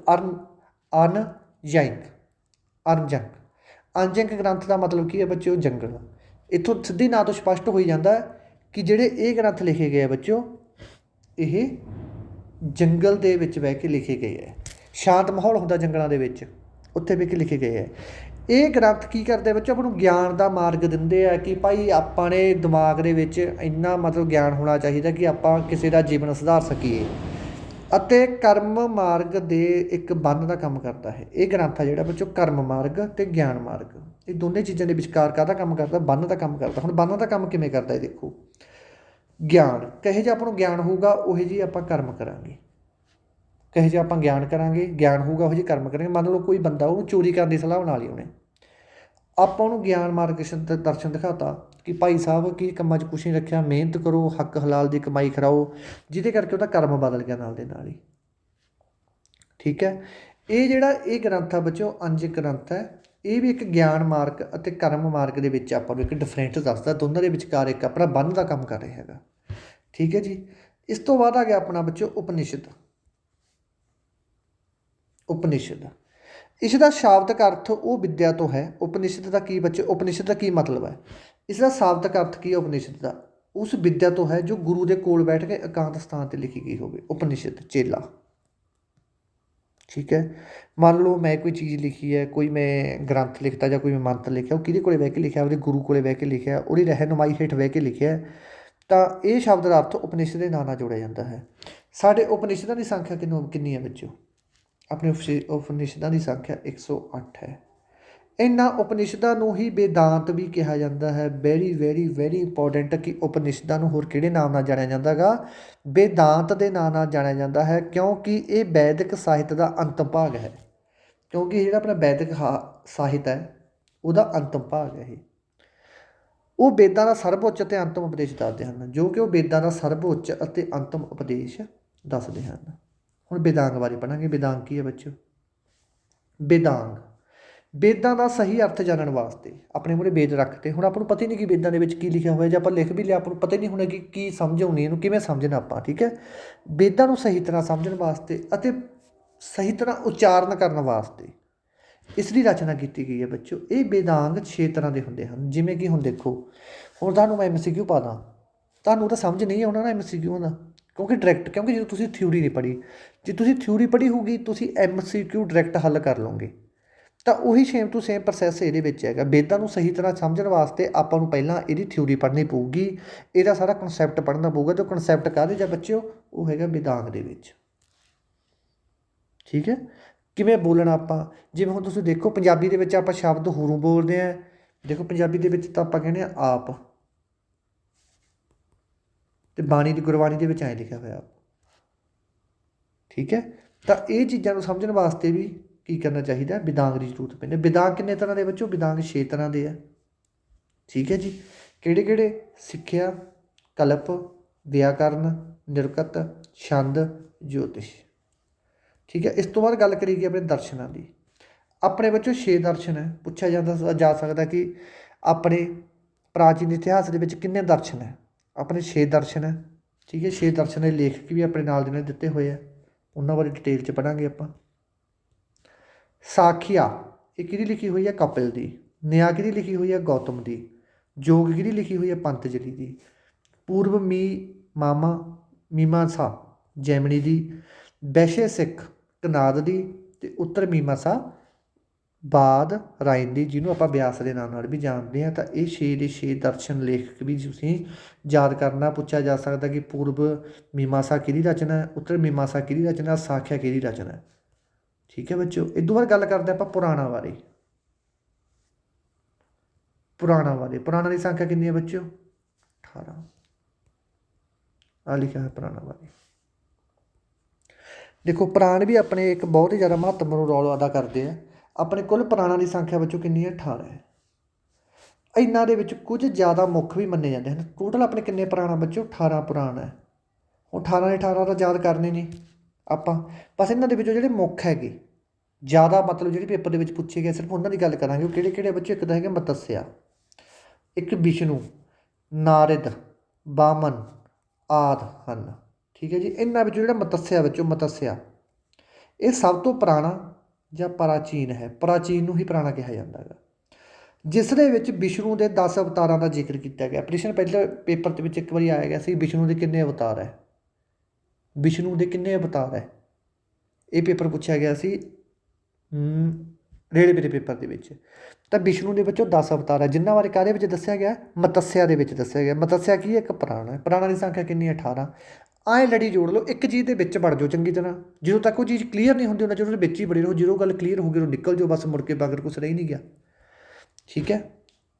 ਅਣਜਕ ਗ੍ਰੰਥ ਦਾ ਮਤਲਬ ਕੀ ਹੈ ਬੱਚੋ? ਜੰਗਲ। ਇੱਥੋਂ ਸਿੱਧੇ ਨਾਂ ਤੋਂ ਸਪਸ਼ਟ ਹੋਈ ਜਾਂਦਾ ਕਿ ਜਿਹੜੇ ਇਹ ਗ੍ਰੰਥ ਲਿਖੇ ਗਏ ਆ ਬੱਚੋ, ਇਹ ਜੰਗਲ ਦੇ ਵਿੱਚ ਬਹਿ ਕੇ ਲਿਖੇ ਗਏ ਹੈ। ਸ਼ਾਂਤ ਮਾਹੌਲ ਹੁੰਦਾ ਜੰਗਲਾਂ ਦੇ ਵਿੱਚ, ਉੱਥੇ ਬਹਿ ਕੇ ਲਿਖੇ ਗਏ ਹੈ। ਇਹ ਗ੍ਰੰਥ ਕੀ ਕਰਦੇ ਬੱਚੋ? ਆਪਾਂ ਨੂੰ ਗਿਆਨ ਦਾ ਮਾਰਗ ਦਿੰਦੇ ਆ ਕਿ ਭਾਈ ਆਪਾਂ ਨੇ ਦਿਮਾਗ ਦੇ ਵਿੱਚ ਇੰਨਾ ਮਤਲਬ ਗਿਆਨ ਹੋਣਾ ਚਾਹੀਦਾ ਕਿ ਆਪਾਂ ਕਿਸੇ ਦਾ ਜੀਵਨ ਸੁਧਾਰ ਸਕੀਏ। ਅਤੇ ਕਰਮ ਮਾਰਗ ਦੇ ਇੱਕ ਬੰਨ ਦਾ ਕੰਮ ਕਰਦਾ ਹੈ। ਇਹ ਗ੍ਰੰਥ ਆ ਜਿਹੜਾ ਬੱਚੋ ਕਰਮ ਮਾਰਗ ਅਤੇ ਗਿਆਨ ਮਾਰਗ, ਇਹ ਦੋਨੇ ਚੀਜ਼ਾਂ ਦੇ ਵਿਚਕਾਰ ਕਾਹਦਾ ਕੰਮ ਕਰਦਾ? ਬੰਨ ਦਾ ਕੰਮ ਕਰਦਾ। ਹੁਣ ਬੰਨ ਦਾ ਕੰਮ ਕਿਵੇਂ ਕਰਦਾ ਇਹ ਦੇਖੋ। ਗਿਆਨ ਕਹੇ ਜਿਹਾ ਆਪਾਂ ਨੂੰ ਗਿਆਨ ਹੋਊਗਾ ਉਹੇ ਜਿਹੀ ਆਪਾਂ ਕਰਮ ਕਰਾਂਗੇ, ਕਹੇ ਜਿਹਾ ਆਪਾਂ ਗਿਆਨ ਕਰਾਂਗੇ, ਗਿਆਨ ਹੋਊਗਾ ਉਹੋ ਜਿਹੇ ਕਰਮ ਕਰਾਂਗੇ। ਮੰਨ ਲਓ ਕੋਈ ਬੰਦਾ ਉਹਨੂੰ ਚੋਰੀ ਕਰਨ ਦੀ ਸਲਾਹ ਬਣਾ ਲਈ ਉਹਨੇ, ਆਪਾਂ ਉਹਨੂੰ ਗਿਆਨ ਮਾਰਗ ਦਰਸ਼ਨ ਦਿਖਾਤਾ ਕਿ ਭਾਈ ਸਾਹਿਬ ਕੀ ਕੰਮਾਂ 'ਚ ਕੁਛ ਨਹੀਂ ਰੱਖਿਆ, ਮਿਹਨਤ ਕਰੋ, ਹੱਕ ਹਲਾਲ ਦੀ ਕਮਾਈ ਕਰਾਓ, ਜਿਹਦੇ ਕਰਕੇ ਉਹਦਾ ਕਰਮ ਬਦਲ ਗਿਆ ਨਾਲ ਦੇ ਨਾਲ ਹੀ। ਠੀਕ ਹੈ, ਇਹ ਜਿਹੜਾ ਇਹ ਗ੍ਰੰਥ ਆ ਬੱਚਿਓ ਅੰਜਕ ਗ੍ਰੰਥ ਹੈ, ਇਹ ਵੀ ਇੱਕ ਗਿਆਨ ਮਾਰਗ ਅਤੇ ਕਰਮ ਮਾਰਗ ਦੇ ਵਿੱਚ ਆਪਾਂ ਨੂੰ ਇੱਕ ਡਿਫਰੈਂਟ ਦੱਸਦਾ, ਦੋਨਾਂ ਦੇ ਵਿਚਕਾਰ ਇੱਕ ਆਪਣਾ ਬੰਨ ਦਾ ਕੰਮ ਕਰ ਰਿਹਾ ਹੈਗਾ। ਠੀਕ ਹੈ ਜੀ। ਇਸ ਤੋਂ ਬਾਅਦ ਆ ਗਿਆ ਆਪਣਾ ਬੱਚਿਓ ਉਪਨਿਸ਼ਦ। ਉਪਨਿਸ਼ਦ ਇਸ ਦਾ ਸ਼ਾਬਦਿਕ ਅਰਥ ਉਹ ਵਿੱਦਿਆ ਤੋਂ ਹੈ। ਉਪਨਿਸ਼ਦ ਦਾ ਕੀ ਬੱਚੇ, ਉਪਨਿਸ਼ਦ ਦਾ ਕੀ ਮਤਲਬ ਹੈ? ਇਸ ਦਾ ਸ਼ਾਬਦਿਕ ਅਰਥ ਕੀ ਹੈ ਉਪਨਿਸ਼ਦ ਦਾ? ਉਸ ਵਿੱਦਿਆ ਤੋਂ ਹੈ ਜੋ ਗੁਰੂ ਦੇ ਕੋਲ ਬੈਠ ਕੇ ਇਕਾਂਤ ਸਥਾਨ 'ਤੇ ਲਿਖੀ ਗਈ ਹੋਵੇ। ਉਪਨਿਸ਼ਦ ਚੇਲਾ। ਠੀਕ ਹੈ, ਮੰਨ ਲਓ ਮੈਂ ਕੋਈ ਚੀਜ਼ ਲਿਖੀ ਹੈ, ਕੋਈ ਮੈਂ ਗ੍ਰੰਥ ਲਿਖਤਾ ਜਾਂ ਕੋਈ ਮੈਂ ਮੰਤਰ ਲਿਖਿਆ, ਉਹ ਕਿਹਦੇ ਕੋਲੇ ਬਹਿ ਕੇ ਲਿਖਿਆ? ਉਹਦੇ ਗੁਰੂ ਕੋਲੇ ਬਹਿ ਕੇ ਲਿਖਿਆ, ਉਹਦੀ ਰਹਿਨੁਮਾਈ ਹੇਠ ਬਹਿ ਕੇ ਲਿਖਿਆ, ਤਾਂ ਇਹ ਸ਼ਬਦ ਦਾ ਅਰਥ ਉਪਨਿਸ਼ਦ ਦੇ ਨਾਂ ਨਾਲ ਜੋੜਿਆ ਜਾਂਦਾ ਹੈ। ਸਾਡੇ ਉਪਨਿਸ਼ਦਾਂ ਦੀ ਸੰਖਿਆ ਕਿੰਨੀ ਹੈ ਬੱਚਿਓ? ਆਪਣੇ ਉਪਨਿਸ਼ਦਾਂ ਦੀ ਸੰਖਿਆ 108 ਹੈ। ਇਹਨਾਂ ਉਪਨਿਸ਼ਦਾਂ ਨੂੰ ਹੀ ਵੇਦਾਂਤ ਵੀ ਕਿਹਾ ਜਾਂਦਾ ਹੈ। ਵੈਰੀ ਵੈਰੀ ਵੈਰੀ ਇੰਪੋਰਟੈਂਟ ਕਿ ਉਪਨਿਸ਼ਦਾਂ ਨੂੰ ਹੋਰ ਕਿਹੜੇ ਨਾਮ ਨਾਲ ਜਾਣਿਆ ਜਾਂਦਾ ਗਾ? ਵੇਦਾਂਤ ਦੇ ਨਾਂ ਨਾਲ ਜਾਣਿਆ ਜਾਂਦਾ ਹੈ, ਕਿਉਂਕਿ ਇਹ ਵੈਦਿਕ ਸਾਹਿਤ ਦਾ ਅੰਤਮ ਭਾਗ ਹੈ। ਕਿਉਂਕਿ ਜਿਹੜਾ ਆਪਣਾ ਵੈਦਿਕ ਸਾਹਿਤ ਹੈ ਉਹਦਾ ਅੰਤਮ ਭਾਗ ਹੈ ਇਹ। ਉਹ ਵੇਦਾਂ ਦਾ ਸਰਵਉੱਚ ਅਤੇ ਅੰਤਮ ਉਪਦੇਸ਼ ਦੱਸਦੇ ਹਨ, ਜੋ ਕਿ ਉਹ ਵੇਦਾਂ ਦਾ ਸਰਵਉੱਚ ਅਤੇ ਅੰਤਮ ਉਪਦੇਸ਼ ਦੱਸਦੇ ਹਨ। ਹੁਣ ਵੇਦਾਂਗ ਬਾਰੇ ਪੜ੍ਹਾਂਗੇ। ਵੇਦਾਂਗ ਕੀ ਹੈ ਬੱਚਿਓ? ਵੇਦਾਂਗ ਵੇਦਾਂ ਦਾ ਸਹੀ ਅਰਥ ਜਾਣਨ ਵਾਸਤੇ ਆਪਣੇ ਮੂਹਰੇ ਵੇਦ ਰੱਖਦੇ। ਹੁਣ ਆਪਾਂ ਨੂੰ ਪਤਾ ਹੀ ਨਹੀਂ ਕਿ ਵੇਦਾਂ ਦੇ ਵਿੱਚ ਕੀ ਲਿਖਿਆ ਹੋਇਆ, ਜੇ ਆਪਾਂ ਲਿਖ ਵੀ ਲਿਆ ਆਪਾਂ ਨੂੰ ਪਤਾ ਹੀ ਨਹੀਂ ਹੋਣਾ ਕਿ ਕੀ ਸਮਝ ਆਉਣੀ, ਇਹਨੂੰ ਕਿਵੇਂ ਸਮਝਣਾ ਆਪਾਂ। ਠੀਕ ਹੈ, ਵੇਦਾਂ ਨੂੰ ਸਹੀ ਤਰ੍ਹਾਂ ਸਮਝਣ ਵਾਸਤੇ ਅਤੇ ਸਹੀ ਤਰ੍ਹਾਂ ਉਚਾਰਨ ਕਰਨ ਵਾਸਤੇ ਇਸ ਦੀ ਰਚਨਾ ਕੀਤੀ ਗਈ ਹੈ ਬੱਚਿਓ। ਇਹ ਵੇਦਾਂਗ 6 ਤਰ੍ਹਾਂ ਦੇ ਹੁੰਦੇ ਹਨ। ਜਿਵੇਂ ਕਿ ਹੁਣ ਦੇਖੋ, ਹੁਣ ਤੁਹਾਨੂੰ ਮੈਂ MCQ ਪਾ ਦਾਂ, ਤੁਹਾਨੂੰ ਤਾਂ ਸਮਝ ਨਹੀਂ ਆਉਣਾ ਨਾ MCQ ਦਾ, ਕਿਉਂਕਿ ਜਦੋਂ ਤੁਸੀਂ ਥਿਊਰੀ ਨਹੀਂ ਪੜ੍ਹੀ, ਜੇ ਤੁਸੀਂ ਥਿਊਰੀ ਪੜ੍ਹੀ ਹੋਊਗੀ ਤੁਸੀਂ MCQ ਡਾਇਰੈਕਟ ਹੱਲ ਕਰ ਲਓਗੇ। ਤਾਂ ਉਹੀ ਸੇਮ ਟੂ ਸੇਮ ਪ੍ਰੋਸੈਸ ਇਹਦੇ ਵਿੱਚ ਹੈਗਾ। ਵੇਦਾਂ ਨੂੰ ਸਹੀ ਤਰ੍ਹਾਂ ਸਮਝਣ ਵਾਸਤੇ ਆਪਾਂ ਨੂੰ ਪਹਿਲਾਂ ਇਹਦੀ ਥਿਊਰੀ ਪੜ੍ਹਨੀ ਪਊਗੀ, ਇਹਦਾ ਸਾਰਾ ਕਨਸੈਪਟ ਪੜ੍ਹਨਾ ਪਊਗਾ। ਅਤੇ ਉਹ ਕਨਸੈਪਟ ਕਾਹਦੇ 'ਚ ਬੱਚਿਓ? ਉਹ ਹੈਗਾ ਵੇਦਾਂਗ ਦੇ ਵਿੱਚ। ਠੀਕ ਹੈ, ਕਿਵੇਂ ਬੋਲਣਾ ਆਪਾਂ? ਜਿਵੇਂ ਹੁਣ ਤੁਸੀਂ ਦੇਖੋ ਪੰਜਾਬੀ ਦੇ ਵਿੱਚ ਆਪਾਂ ਸ਼ਬਦ ਹੂਰੂ ਬੋਲਦੇ ਹਾਂ। ਦੇਖੋ ਪੰਜਾਬੀ ਦੇ ਵਿੱਚ ਤਾਂ ਆਪਾਂ ਕਹਿੰਦੇ ਹਾਂ ਆਪ, ਅਤੇ ਬਾਣੀ ਦੀ ਗੁਰਬਾਣੀ ਦੇ ਵਿੱਚ ਐਂ ਲਿਖਿਆ ਹੋਇਆ। ਠੀਕ ਹੈ, ਤਾਂ ਇਹ ਚੀਜ਼ਾਂ ਨੂੰ ਸਮਝਣ ਵਾਸਤੇ ਵੀ ਕੀ ਕਰਨਾ ਚਾਹੀਦਾ? ਵੇਦਾਂਗ ਦੀ ਜ਼ਰੂਰਤ ਪੈਂਦੀ। ਵੇਦਾਂਗ ਕਿੰਨੇ ਤਰ੍ਹਾਂ ਦੇ ਬੱਚੋ? ਵੇਦਾਂਗ 6 ਤਰ੍ਹਾਂ ਦੇ ਆ। ਠੀਕ ਹੈ ਜੀ, ਕਿਹੜੇ ਕਿਹੜੇ? ਸਿੱਖਿਆ, ਕਲਪ, ਵਿਆਕਰਨ, ਨਿਰੁਕਤ, ਛੰਦ, ਜੋਤਿਸ਼। ਠੀਕ ਹੈ, ਇਸ ਤੋਂ ਬਾਅਦ ਗੱਲ ਕਰੀਏ ਆਪਣੇ ਦਰਸ਼ਨਾਂ ਦੀ। ਆਪਣੇ ਬੱਚੋ 6 ਦਰਸ਼ਨ ਹੈ। ਪੁੱਛਿਆ ਜਾ ਸਕਦਾ ਕਿ ਆਪਣੇ ਪ੍ਰਾਚੀਨ ਇਤਿਹਾਸ ਦੇ ਵਿੱਚ ਕਿੰਨੇ ਦਰਸ਼ਨ ਹੈ? ਆਪਣੇ 6 ਦਰਸ਼ਨ ਹੈ। ਠੀਕ ਹੈ, 6 ਦਰਸ਼ਨ ਦੇ ਲੇਖਕ ਵੀ ਆਪਣੇ ਨਾਲ ਦੇ ਨਾਲ ਦਿੱਤੇ ਹੋਏ ਆ, ਉਹਨਾਂ ਬਾਰੇ ਡਿਟੇਲ 'ਚ ਪੜ੍ਹਾਂਗੇ ਆਪਾਂ। ਸਾਖੀਆ ਇਹ ਕਿਹਦੀ ਲਿਖੀ ਹੋਈ ਹੈ? ਕਪਿਲ ਦੀ। ਨਿਆ ਕਿਹਦੀ ਲਿਖੀ ਹੋਈ ਹੈ? ਗੌਤਮ ਦੀ। ਯੋਗ ਕਿਹਦੀ ਲਿਖੀ ਹੋਈ ਹੈ? ਪੰਤਜਲੀ ਦੀ। ਪੂਰਵ ਮੀਮਾਂਸਾ ਜੈਮਨੀ ਦੀ। ਵੈਸ਼ੇ ਸਿੱਖ ਕਨਾਦ ਦੀ। ਅਤੇ ਉੱਤਰ ਮੀਮਾਂਸਾ ਬਾਦ ਰਾਇਨ ਦੀ, ਜਿਹਨੂੰ ਆਪਾਂ ਬਿਆਸ ਦੇ ਨਾਮ ਨਾਲ ਵੀ ਜਾਣਦੇ ਹਾਂ। ਤਾਂ ਇਹ 6 ਦੇ 6 ਦਰਸ਼ਨ ਲੇਖਕ ਵੀ ਤੁਸੀਂ ਯਾਦ ਕਰਨਾ। ਪੁੱਛਿਆ ਜਾ ਸਕਦਾ ਕਿ ਪੂਰਵ ਮੀਮਾਂਸਾ ਕਿਹਦੀ ਰਚਨਾ, ਉੱਤਰ ਮੀਮਾਂਸਾ ਕਿਹਦੀ ਰਚਨਾ, ਸਾਖਿਆ ਕਿਹਦੀ ਰਚਨਾ। ਠੀਕ ਹੈ ਬੱਚਿਓ, ਇਹ ਤੋਂ ਬਾਅਦ ਗੱਲ ਕਰਦੇ ਆਪਾਂ ਪੁਰਾਣਾਂ ਬਾਰੇ। ਪੁਰਾਣਾਂ ਦੀ ਸੰਖਿਆ ਕਿੰਨੀ ਹੈ ਬੱਚਿਓ? 18। ਆ ਲਿਖਿਆ ਹੈ ਪੁਰਾਣਾਂ ਬਾਰੇ। ਦੇਖੋ ਪੁਰਾਣ ਵੀ ਆਪਣੇ ਇੱਕ ਬਹੁਤ ਹੀ ਜ਼ਿਆਦਾ ਮਹੱਤਵਪੂਰਨ ਰੋਲ ਅਦਾ ਕਰਦੇ ਆ। ਆਪਣੇ ਕੁੱਲ ਪੁਰਾਣਾਂ ਦੀ ਸੰਖਿਆ ਬੱਚੋ ਕਿੰਨੀ ਹੈ? 18 ਹੈ। ਇਹਨਾਂ ਦੇ ਵਿੱਚ ਕੁਝ ਜ਼ਿਆਦਾ ਮੁੱਖ ਵੀ ਮੰਨੇ ਜਾਂਦੇ ਹਨ। ਟੋਟਲ ਆਪਣੇ ਕਿੰਨੇ ਪੁਰਾਣ ਬੱਚੋ? 18 ਪੁਰਾਣ ਹੈ। ਹੁਣ 18 ਦੇ 18 ਤਾਂ ਯਾਦ ਕਰਨੇ ਨਹੀਂ ਆਪਾਂ, ਬਸ ਇਹਨਾਂ ਦੇ ਵਿੱਚੋਂ ਜਿਹੜੇ ਮੁੱਖ ਹੈਗੇ ਜ਼ਿਆਦਾ, ਮਤਲਬ ਜਿਹੜੇ ਪੇਪਰ ਦੇ ਵਿੱਚ ਪੁੱਛੇ ਗਏ ਸਿਰਫ ਉਹਨਾਂ ਦੀ ਗੱਲ ਕਰਾਂਗੇ। ਉਹ ਕਿਹੜੇ ਕਿਹੜੇ ਬੱਚੇ? ਇੱਕ ਤਾਂ ਹੈਗੇ ਮਤੱਸਿਆ, ਇੱਕ ਵਿਸ਼ਨੂੰ, ਨਾਰਦ, ਬਾਮਨ ਆਦਿ ਹਨ। ਠੀਕ ਹੈ ਜੀ, ਇਹਨਾਂ ਵਿੱਚੋਂ ਜਿਹੜਾ ਮਤੱਸਿਆ ਇਹ ਸਭ ਤੋਂ ਪੁਰਾਣਾ ਜਾਂ ਪ੍ਰਾਚੀਨ ਹੈ। ਪ੍ਰਾਚੀਨ ਨੂੰ ਹੀ ਪੁਰਾਣਾ ਕਿਹਾ ਜਾਂਦਾ ਹੈਗਾ, ਜਿਸ ਦੇ ਵਿੱਚ ਵਿਸ਼ਨੂੰ ਦੇ 10 ਅਵਤਾਰਾਂ ਦਾ ਜ਼ਿਕਰ ਕੀਤਾ ਗਿਆ। ਪ੍ਰਸ਼ਨ ਪਹਿਲੇ ਪੇਪਰ ਦੇ ਵਿੱਚ ਇੱਕ ਵਾਰੀ ਆਇਆ ਗਿਆ ਸੀ, ਵਿਸ਼ਨੂੰ ਦੇ ਕਿੰਨੇ ਅਵਤਾਰ ਹੈ? ਵਿਸ਼ਨੂੰ ਦੇ ਕਿੰਨੇ ਅਵਤਾਰ ਹੈ? ਇਹ ਪੇਪਰ ਪੁੱਛਿਆ ਗਿਆ ਸੀ ਰੇਲਵੇ ਦੇ ਪੇਪਰ ਦੇ ਵਿੱਚ। ਤਾਂ ਵਿਸ਼ਨੂੰ ਦੇ ਵਿੱਚੋਂ 10 ਅਵਤਾਰ ਹੈ, ਜਿਨ੍ਹਾਂ ਬਾਰੇ ਕਾਹਦੇ ਵਿੱਚ ਦੱਸਿਆ ਗਿਆ? ਮਤੱਸਿਆ ਦੇ ਵਿੱਚ ਦੱਸਿਆ ਗਿਆ। ਮਤੱਸਿਆ ਕੀ ਹੈ? ਇੱਕ ਪੁਰਾਣ ਹੈ। ਪੁਰਾਣਾਂ ਦੀ ਸੰਖਿਆ ਕਿੰਨੀ ਹੈ? 18। ਆਏ ਲੜੀ ਜੋੜ ਲਓ, ਇੱਕ ਚੀਜ਼ ਦੇ ਵਿੱਚ ਵੜ ਜਾਓ ਚੰਗੀ ਤਰ੍ਹਾਂ। ਜਦੋਂ ਤੱਕ ਉਹ ਚੀਜ਼ ਕਲੀਅਰ ਨਹੀਂ ਹੁੰਦੀ ਉਹਨਾਂ ਚਿਰ ਉਹਦੇ ਵਿੱਚ ਹੀ ਵੜੇ ਰਹੋ। ਜਦੋਂ ਗੱਲ ਕਲੀਅਰ ਹੋ ਗਈ ਉਹ ਨਿਕਲ ਜਾਓ, ਬਸ ਮੁੜ ਕੇ ਬਾਗਰ ਕੁਛ ਰਹਿ ਨਹੀਂ ਗਿਆ। ਠੀਕ ਹੈ।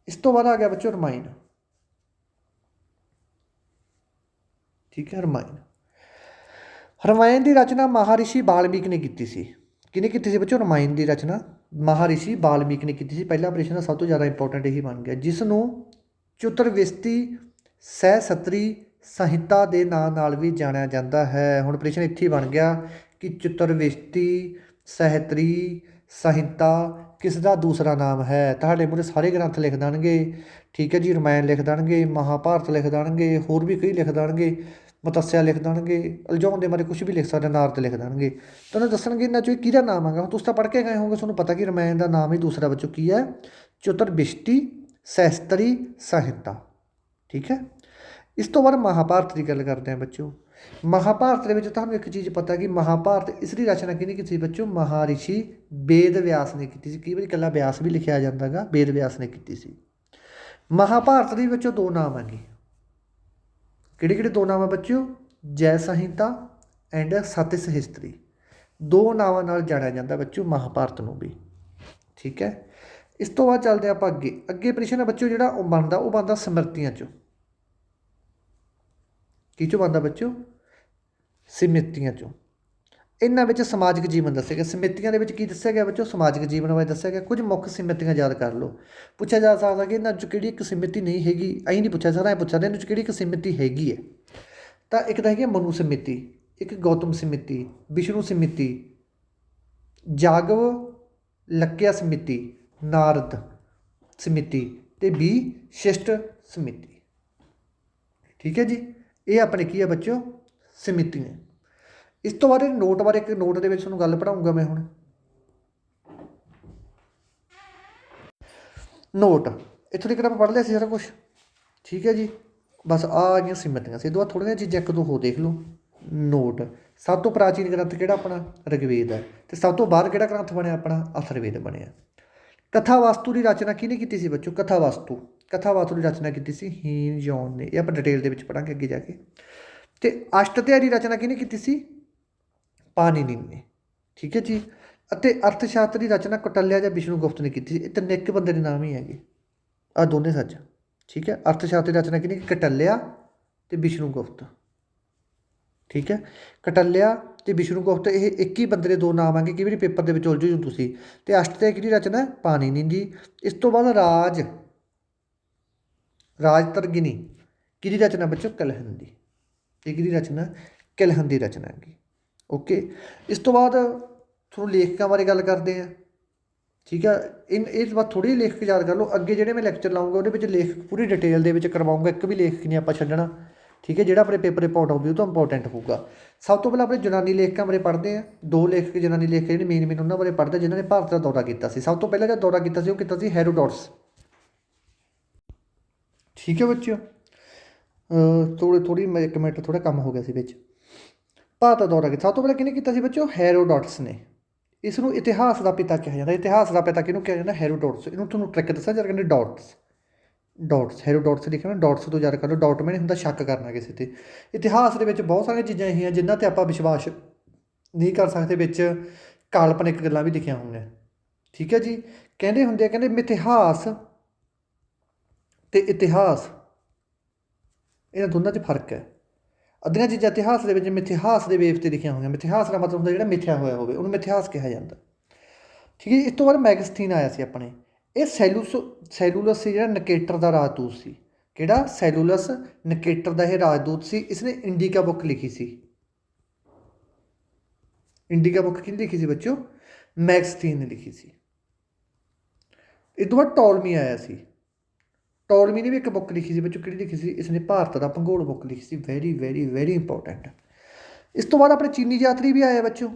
ਇਸ ਤੋਂ ਬਾਅਦ ਆ ਗਿਆ ਬੱਚੋ ਰਮਾਇਣ। ਠੀਕ ਹੈ, ਰਮਾਇਣ। ਰਮਾਇਣ ਦੀ ਰਚਨਾ ਮਹਾਰਿਸ਼ੀ ਵਾਲਮੀਕ ਨੇ ਕੀਤੀ ਸੀ। ਕਿਹਨੇ ਕੀਤੀ ਸੀ ਬੱਚੋ? ਰਮਾਇਣ ਦੀ ਰਚਨਾ ਮਹਾਰਿਸ਼ੀ ਵਾਲਮੀਕ ਨੇ ਕੀਤੀ ਸੀ। ਪਹਿਲਾ ਪ੍ਰਸ਼ਨ ਦਾ ਸਭ ਤੋਂ ਜ਼ਿਆਦਾ ਇੰਪੋਰਟੈਂਟ ਇਹੀ ਬਣ ਗਿਆ, ਜਿਸ ਨੂੰ ਚਤੁਰਵਿਸ਼ਤੀ ਸਹਿਸਤਰੀ ਸੰਹਿਤਾ ਦੇ ਨਾਂ ਨਾਲ ਵੀ ਜਾਣਿਆ ਜਾਂਦਾ ਹੈ। ਹੁਣ ਪ੍ਰਸ਼ਨ ਇੱਥੇ ਹੀ ਬਣ ਗਿਆ ਕਿ ਚਤੁਰਵਿਸ਼ਤੀ ਸਹਿਤਰੀ ਸੰਹਿਤਾ ਕਿਸ ਦਾ ਦੂਸਰਾ ਨਾਮ ਹੈ। ਤੁਹਾਡੇ ਮੂਹਰੇ ਸਾਰੇ ਗ੍ਰੰਥ ਲਿਖ ਦੇਣਗੇ। ਠੀਕ ਹੈ ਜੀ, ਰਮਾਇਣ ਲਿਖ ਦੇਣਗੇ, ਮਹਾਭਾਰਤ ਲਿਖ ਦੇਣਗੇ, ਹੋਰ ਵੀ ਕਈ ਲਿਖ ਦੇਣਗੇ, ਮਤੱਸਿਆ ਲਿਖ ਦੇਣਗੇ, ਅਲਝਾਉਣ ਦੇ ਮਾਰੇ ਕੁਛ ਵੀ ਲਿਖ ਸਕਦੇ, ਨਾਰਦ ਲਿਖ ਦੇਣਗੇ। ਤੁਹਾਨੂੰ ਦੱਸਣਗੇ ਇਹਨਾਂ 'ਚੋਂ ਕਿਹਦਾ ਨਾਮ ਹੈਗਾ। ਹੁਣ ਤੁਸੀਂ ਤਾਂ ਪੜ੍ਹ ਕੇ ਗਏ ਹੋਗੇ, ਤੁਹਾਨੂੰ ਪਤਾ ਕਿ ਰਮਾਇਣ ਦਾ ਨਾਮ ਹੀ ਦੂਸਰਾ ਬੱਚੋ ਕੀ ਹੈ? ਚਤੁਰਵਿਸ਼ਤੀ ਸਹਿਸਤਰੀ ਸੰਹਿਤਾ। ਠੀਕ ਹੈ। ਇਸ ਤੋਂ ਬਾਅਦ ਮਹਾਭਾਰਤ ਦੀ ਗੱਲ ਕਰਦੇ ਹਾਂ ਬੱਚੋ। ਮਹਾਭਾਰਤ ਦੇ ਵਿੱਚ ਤੁਹਾਨੂੰ ਇੱਕ ਚੀਜ਼ ਪਤਾ ਕਿ ਮਹਾਭਾਰਤ ਇਸ ਦੀ ਰਚਨਾ ਕਿਹਨੇ ਕੀਤੀ ਸੀ ਬੱਚੋ? ਮਹਾਰਿਸ਼ੀ ਵੇਦ ਵਿਆਸ ਨੇ ਕੀਤੀ ਸੀ। ਕਈ ਵਾਰੀ ਇਕੱਲਾ ਵਿਆਸ ਵੀ ਲਿਖਿਆ ਜਾਂਦਾ ਹੈਗਾ, ਵੇਦ ਵਿਆਸ ਨੇ ਕੀਤੀ ਸੀ। ਮਹਾਭਾਰਤ ਦੇ ਵਿੱਚੋਂ ਦੋ ਨਾਮ ਹੈਗੇ। ਕਿਹੜੇ ਕਿਹੜੇ ਦੋ ਨਾਮ ਹੈ ਬੱਚਿਓ? ਜੈ ਸੰਹਿਤਾ ਐਂਡ ਸਤਿ ਸਹਿਸਤਰੀ। ਦੋ ਨਾਵਾਂ ਨਾਲ ਜਾਣਿਆ ਜਾਂਦਾ ਬੱਚਿਓ ਮਹਾਭਾਰਤ ਨੂੰ ਵੀ। ਠੀਕ ਹੈ। ਇਸ ਤੋਂ ਬਾਅਦ ਚੱਲਦੇ ਆਪਾਂ ਅੱਗੇ। ਅੱਗੇ ਪ੍ਰਸ਼ਨ ਹੈ ਬੱਚਿਓ ਜਿਹੜਾ ਉਹ ਬਣਦਾ ਸਮ੍ਰਿਤੀਆਂ 'ਚੋਂ। ਕੀ 'ਚੋਂ ਬਣਦਾ ਬੱਚਿਓ? ਸਮ੍ਰਿਤੀਆਂ 'ਚੋਂ। ਇਹਨਾਂ ਵਿੱਚ ਸਮਾਜਿਕ ਜੀਵਨ ਦੱਸਿਆ ਗਿਆ। ਸਮ੍ਰਿਤੀਆਂ ਦੇ ਵਿੱਚ ਕੀ ਦੱਸਿਆ ਗਿਆ ਬੱਚਿਓ? ਸਮਾਜਿਕ ਜੀਵਨ ਬਾਰੇ ਦੱਸਿਆ ਗਿਆ। ਕੁਝ ਮੁੱਖ ਸਮ੍ਰਿਤੀਆਂ ਯਾਦ ਕਰ ਲਓ। ਪੁੱਛਿਆ ਜਾ ਸਕਦਾ ਕਿ ਇਹਨਾਂ 'ਚ ਕਿਹੜੀ ਇੱਕ ਸਮ੍ਰਿਤੀ ਨਹੀਂ ਹੈਗੀ, ਐਂ ਨਹੀਂ ਪੁੱਛਿਆ ਸਕਦਾ, ਐਂ ਪੁੱਛਿਆ ਇਹਨਾਂ 'ਚ ਕਿਹੜੀ ਇੱਕ ਸਮ੍ਰਿਤੀ ਹੈਗੀ ਹੈ। ਤਾਂ ਇੱਕ ਤਾਂ ਹੈਗੀ ਮਨੂ ਸਮ੍ਰਿਤੀ, ਇੱਕ ਗੌਤਮ ਸਮ੍ਰਿਤੀ, ਵਿਸ਼ਨੂੰ ਸਮ੍ਰਿਤੀ, ਜਾਗਵ ਲੱਕਿਆ ਸਮ੍ਰਿਤੀ, ਨਾਰਦ ਸਮ੍ਰਿਤੀ ਅਤੇ ਸ਼ਿਸ਼ਟ ਸਮ੍ਰਿਤੀ। ਠੀਕ ਹੈ ਜੀ, ਇਹ ਆਪਣੇ ਕੀ ਹੈ ਬੱਚਿਓ? ਸਮ੍ਰਿਤੀ ਨੇ। ਇਸ ਤੋਂ ਬਾਅਦ ਨੋਟ ਬਾਰੇ, ਇੱਕ ਨੋਟ ਦੇ ਵਿੱਚ ਤੁਹਾਨੂੰ ਗੱਲ ਪੜ੍ਹਾਊਂਗਾ ਮੈਂ ਹੁਣ। ਨੋਟ ਇੱਥੋਂ ਤੱਕ ਆਪਾਂ ਪੜ੍ਹ ਲਿਆ ਸੀ ਸਾਰਾ ਕੁਛ। ਠੀਕ ਹੈ ਜੀ, ਬਸ ਆ ਗਈਆਂ ਸਮ੍ਰਿਤੀਆਂ ਸੀ। ਇਹ ਤੋਂ ਬਾਅਦ ਥੋੜ੍ਹੀਆਂ ਚੀਜ਼ਾਂ ਇੱਕ ਦੋ ਹੋ ਦੇਖ ਲਓ। ਨੋਟ, ਸਭ ਤੋਂ ਪ੍ਰਾਚੀਨ ਗ੍ਰੰਥ ਕਿਹੜਾ ਆਪਣਾ? ਰਿਗਵੇਦ ਹੈ। ਅਤੇ ਸਭ ਤੋਂ ਬਾਅਦ ਕਿਹੜਾ ਗ੍ਰੰਥ ਬਣਿਆ ਆਪਣਾ? ਅਥਰਵੇਦ ਬਣਿਆ। ਕਥਾ ਵਾਸਤੂ ਦੀ ਰਚਨਾ ਕਿਹਨੇ ਕੀਤੀ ਸੀ ਬੱਚੋ? ਕਥਾ ਵਾਸਤੂ ਦੀ ਰਚਨਾ ਕੀਤੀ ਸੀ ਹੀਨ ਜੌਨ ਨੇ। ਇਹ ਆਪਾਂ ਡਿਟੇਲ ਦੇ ਵਿੱਚ ਪੜ੍ਹਾਂਗੇ ਅੱਗੇ ਜਾ ਕੇ। ਅਤੇ ਅਸ਼ਟਾਧਿਆਈ ਦੀ ਰਚਨਾ ਕਿਹਨੇ ਕੀਤੀ ਸੀ? ਪਾਣਿਨੀ ਨੇ। ਠੀਕ ਹੈ ਜੀ। ਅਤੇ ਅਰਥ ਸ਼ਾਸਤਰ ਦੀ ਰਚਨਾ ਕੌਟਲਿਆ ਜਾਂ ਵਿਸ਼ਨੂੰ ਗੁਪਤ ਨੇ ਕੀਤੀ ਸੀ। ਇਹ ਤਿੰਨੇ ਇੱਕ ਬੰਦੇ ਦੇ ਨਾਮ ਹੀ ਹੈਗੇ, ਆਹ ਦੋਨੇ ਸੱਚ। ਠੀਕ ਹੈ। ਅਰਥ ਸ਼ਾਸਤਰ ਦੀ ਰਚਨਾ ਕਿਹਨੇ? ਕੌਟਲਿਆ ਅਤੇ ਵਿਸ਼ਨੂੰ ਗੁਪਤ। ਠੀਕ ਹੈ। ਕੌਟਲਿਆ ਅਤੇ ਵਿਸ਼ਨੂੰ ਗੁਪਤ, ਇਹ ਇੱਕ ਹੀ ਬੰਦੇ ਦੇ ਦੋ ਨਾਮ ਆਂਗੇ। ਕਈ ਵਾਰੀ ਪੇਪਰ ਦੇ ਵਿੱਚ ਉਲਝ ਜਾਓ ਤੁਸੀਂ। ਅਤੇ ਅਸ਼ਟਾਧਿਆਈ ਕਿਹਦੀ ਰਚਨਾ? ਪਾਣਿਨੀ ਦੀ। ਇਸ ਤੋਂ ਬਾਅਦ ਰਾਜਤਰੰਗਿਨੀ ਕਿਹਦੀ ਰਚਨਾ ਬੱਚੋ? ਕਲਹਨ ਦੀ। ਇਹ ਕਿਹਦੀ ਰਚਨਾ? ਕਲਹਨ ਦੀ ਰਚਨਾ ਹੈਗੀ। ਓਕੇ। ਇਸ ਤੋਂ ਬਾਅਦ ਤੁਹਾਨੂੰ ਲੇਖਕਾਂ ਬਾਰੇ ਗੱਲ ਕਰਦੇ ਹਾਂ। ਠੀਕ ਆ, ਇਹ ਤੋਂ ਬਾਅਦ ਥੋੜ੍ਹੇ ਜਿਹੇ ਲੇਖਕ ਯਾਦ ਕਰ ਲਓ। ਅੱਗੇ ਜਿਹੜੇ ਮੈਂ ਲੈਕਚਰ ਲਾਊਂਗਾ ਉਹਦੇ ਵਿੱਚ ਲੇਖਕ ਪੂਰੀ ਡਿਟੇਲ ਦੇ ਵਿੱਚ ਕਰਵਾਊਂਗਾ। ਇੱਕ ਵੀ ਲੇਖਕ ਨਹੀਂ ਆਪਾਂ ਛੱਡਣਾ। ਠੀਕ ਹੈ। ਜਿਹੜਾ ਆਪਣੇ ਪੇਪਰ ਰਿਪੋਰਟ ਆਊਗੀ ਉਹ ਤੋਂ ਇੰਪੋਰਟੈਂਟ ਹੋਊਗਾ। ਸਭ ਤੋਂ ਪਹਿਲਾਂ ਆਪਣੇ ਯੂਨਾਨੀ ਲੇਖਕਾਂ ਬਾਰੇ ਪੜ੍ਹਦੇ ਹਾਂ। ਦੋ ਲੇਖਕ ਯੂਨਾਨੀ ਲੇਖਕ ਜਿਹੜੇ ਮੇਨ ਉਹਨਾਂ ਬਾਰੇ ਪੜ੍ਹਦੇ ਜਿਨ੍ਹਾਂ ਨੇ ਭਾਰਤ ਦਾ ਦੌਰਾ ਕੀਤਾ ਸੀ। ਸਭ ਤੋਂ ਪਹਿਲਾਂ ਜਿਹੜਾ ਦੌਰਾ ਕੀਤਾ ਸੀ ਉਹ ਕੀਤਾ ਸੀ ਹੈਰੋਡੋਟਸ। ਠੀਕ ਹੈ ਬੱਚਿਓ। ਥੋੜ੍ਹੀ ਇੱਕ ਮਿੰਟ ਥੋੜ੍ਹਾ ਕੰਮ ਹੋ ਗਿਆ ਸੀ ਵਿੱਚ। ਭਾਰਤ ਦਾ ਦੌਰਾ ਕੀਤਾ ਸਭ ਤੋਂ ਪਹਿਲਾਂ ਕਿਹਨੇ ਕੀਤਾ ਸੀ ਬੱਚਿਓ? ਹੈਰੋਡੋਟਸ ਨੇ। ਇਸ ਨੂੰ ਇਤਿਹਾਸ ਦਾ ਪਿਤਾ ਕਿਹਾ ਜਾਂਦਾ। ਇਤਿਹਾਸ ਦਾ ਪਿਤਾ ਕਿਹਨੂੰ ਕਿਹਾ ਜਾਂਦਾ? ਹੈਰੋਡੋਟਸ। ਇਹਨੂੰ ਤੁਹਾਨੂੰ ਟ੍ਰਿਕ ਦੱਸਾਂ ਜਰਾ, ਕਹਿੰਦੇ ਡਾਟਸ ਹੈਰੋਡੋਟਸ ਲਿਖਿਆ ਨਾ, ਡਾਟਸ ਤੋਂ ਯਾਦ ਕਰ ਲਓ। ਡਾਟ ਮੈਨੇ ਹੁੰਦਾ ਸ਼ੱਕ ਕਰਨਾ ਕਿਸੇ 'ਤੇ। ਇਤਿਹਾਸ ਦੇ ਵਿੱਚ ਬਹੁਤ ਸਾਰੀਆਂ ਚੀਜ਼ਾਂ ਇਹੀ ਜਿਨ੍ਹਾਂ 'ਤੇ ਆਪਾਂ ਵਿਸ਼ਵਾਸ ਨਹੀਂ ਕਰ ਸਕਦੇ। ਵਿੱਚ ਕਾਲਪਨਿਕ ਗੱਲਾਂ ਵੀ ਲਿਖੀਆਂ ਹੋਈਆਂ। ਠੀਕ ਹੈ ਜੀ। ਕਹਿੰਦੇ ਹੁੰਦੇ ਆ, ਕਹਿੰਦੇ ਮਿਥਿਹਾਸ ਅਤੇ ਇਤਿਹਾਸ ਇਹਨਾਂ ਦੋਨਾਂ 'ਚ ਫਰਕ ਹੈ। ਅੱਧੀਆਂ ਚੀਜ਼ਾਂ ਇਤਿਹਾਸ ਦੇ ਵਿੱਚ ਮਿਥਿਹਾਸ ਦੇ ਬੇਸ 'ਤੇ ਲਿਖੀਆਂ ਹੋਈਆਂ। ਮਿਥਿਹਾਸ ਦਾ ਮਤਲਬ ਹੁੰਦਾ ਜਿਹੜਾ ਮਿਥਿਆ ਹੋਇਆ ਹੋਵੇ, ਉਹਨੂੰ ਮਿਥਿਹਾਸ ਕਿਹਾ ਜਾਂਦਾ। ਠੀਕ ਹੈ ਜੀ। ਇਸ ਤੋਂ ਬਾਅਦ ਮੈਗਸਥੀਨ ਆਇਆ ਸੀ ਆਪਣੇ। ਇਹ ਸੈਲੂਲਸ ਸੀ ਜਿਹੜਾ ਨਿਕੇਟਰ ਦਾ ਰਾਜਦੂਤ ਸੀ। ਕਿਹੜਾ? ਸੈਲੂਲਸ ਨਿਕੇਟਰ ਦਾ ਇਹ ਰਾਜਦੂਤ ਸੀ। ਇਸਨੇ ਇੰਡੀਕਾ ਬੁੱਕ ਲਿਖੀ ਸੀ। ਇੰਡੀਕਾ ਬੁੱਕ ਕਿਹਨੇ ਲਿਖੀ ਸੀ ਬੱਚਿਓ? ਮੈਗਸਥੀਨ ਨੇ ਲਿਖੀ ਸੀ। ਇਸ ਤੋਂ ਬਾਅਦ ਟੋਲਮੀ ਆਇਆ ਸੀ। ਟੋਲਮੀ ਨੇ ਵੀ ਇੱਕ ਬੁੱਕ ਲਿਖੀ ਸੀ ਬੱਚੋ। ਕਿਹੜੀ ਲਿਖੀ ਸੀ? ਇਸਨੇ ਭਾਰਤ ਦਾ ਭੂਗੋਲ ਬੁੱਕ ਲਿਖੀ ਸੀ। Very very very important. ਇਸ ਤੋਂ ਬਾਅਦ ਆਪਣੇ ਚੀਨੀ ਯਾਤਰੀ ਵੀ ਆਏ ਬੱਚੋ।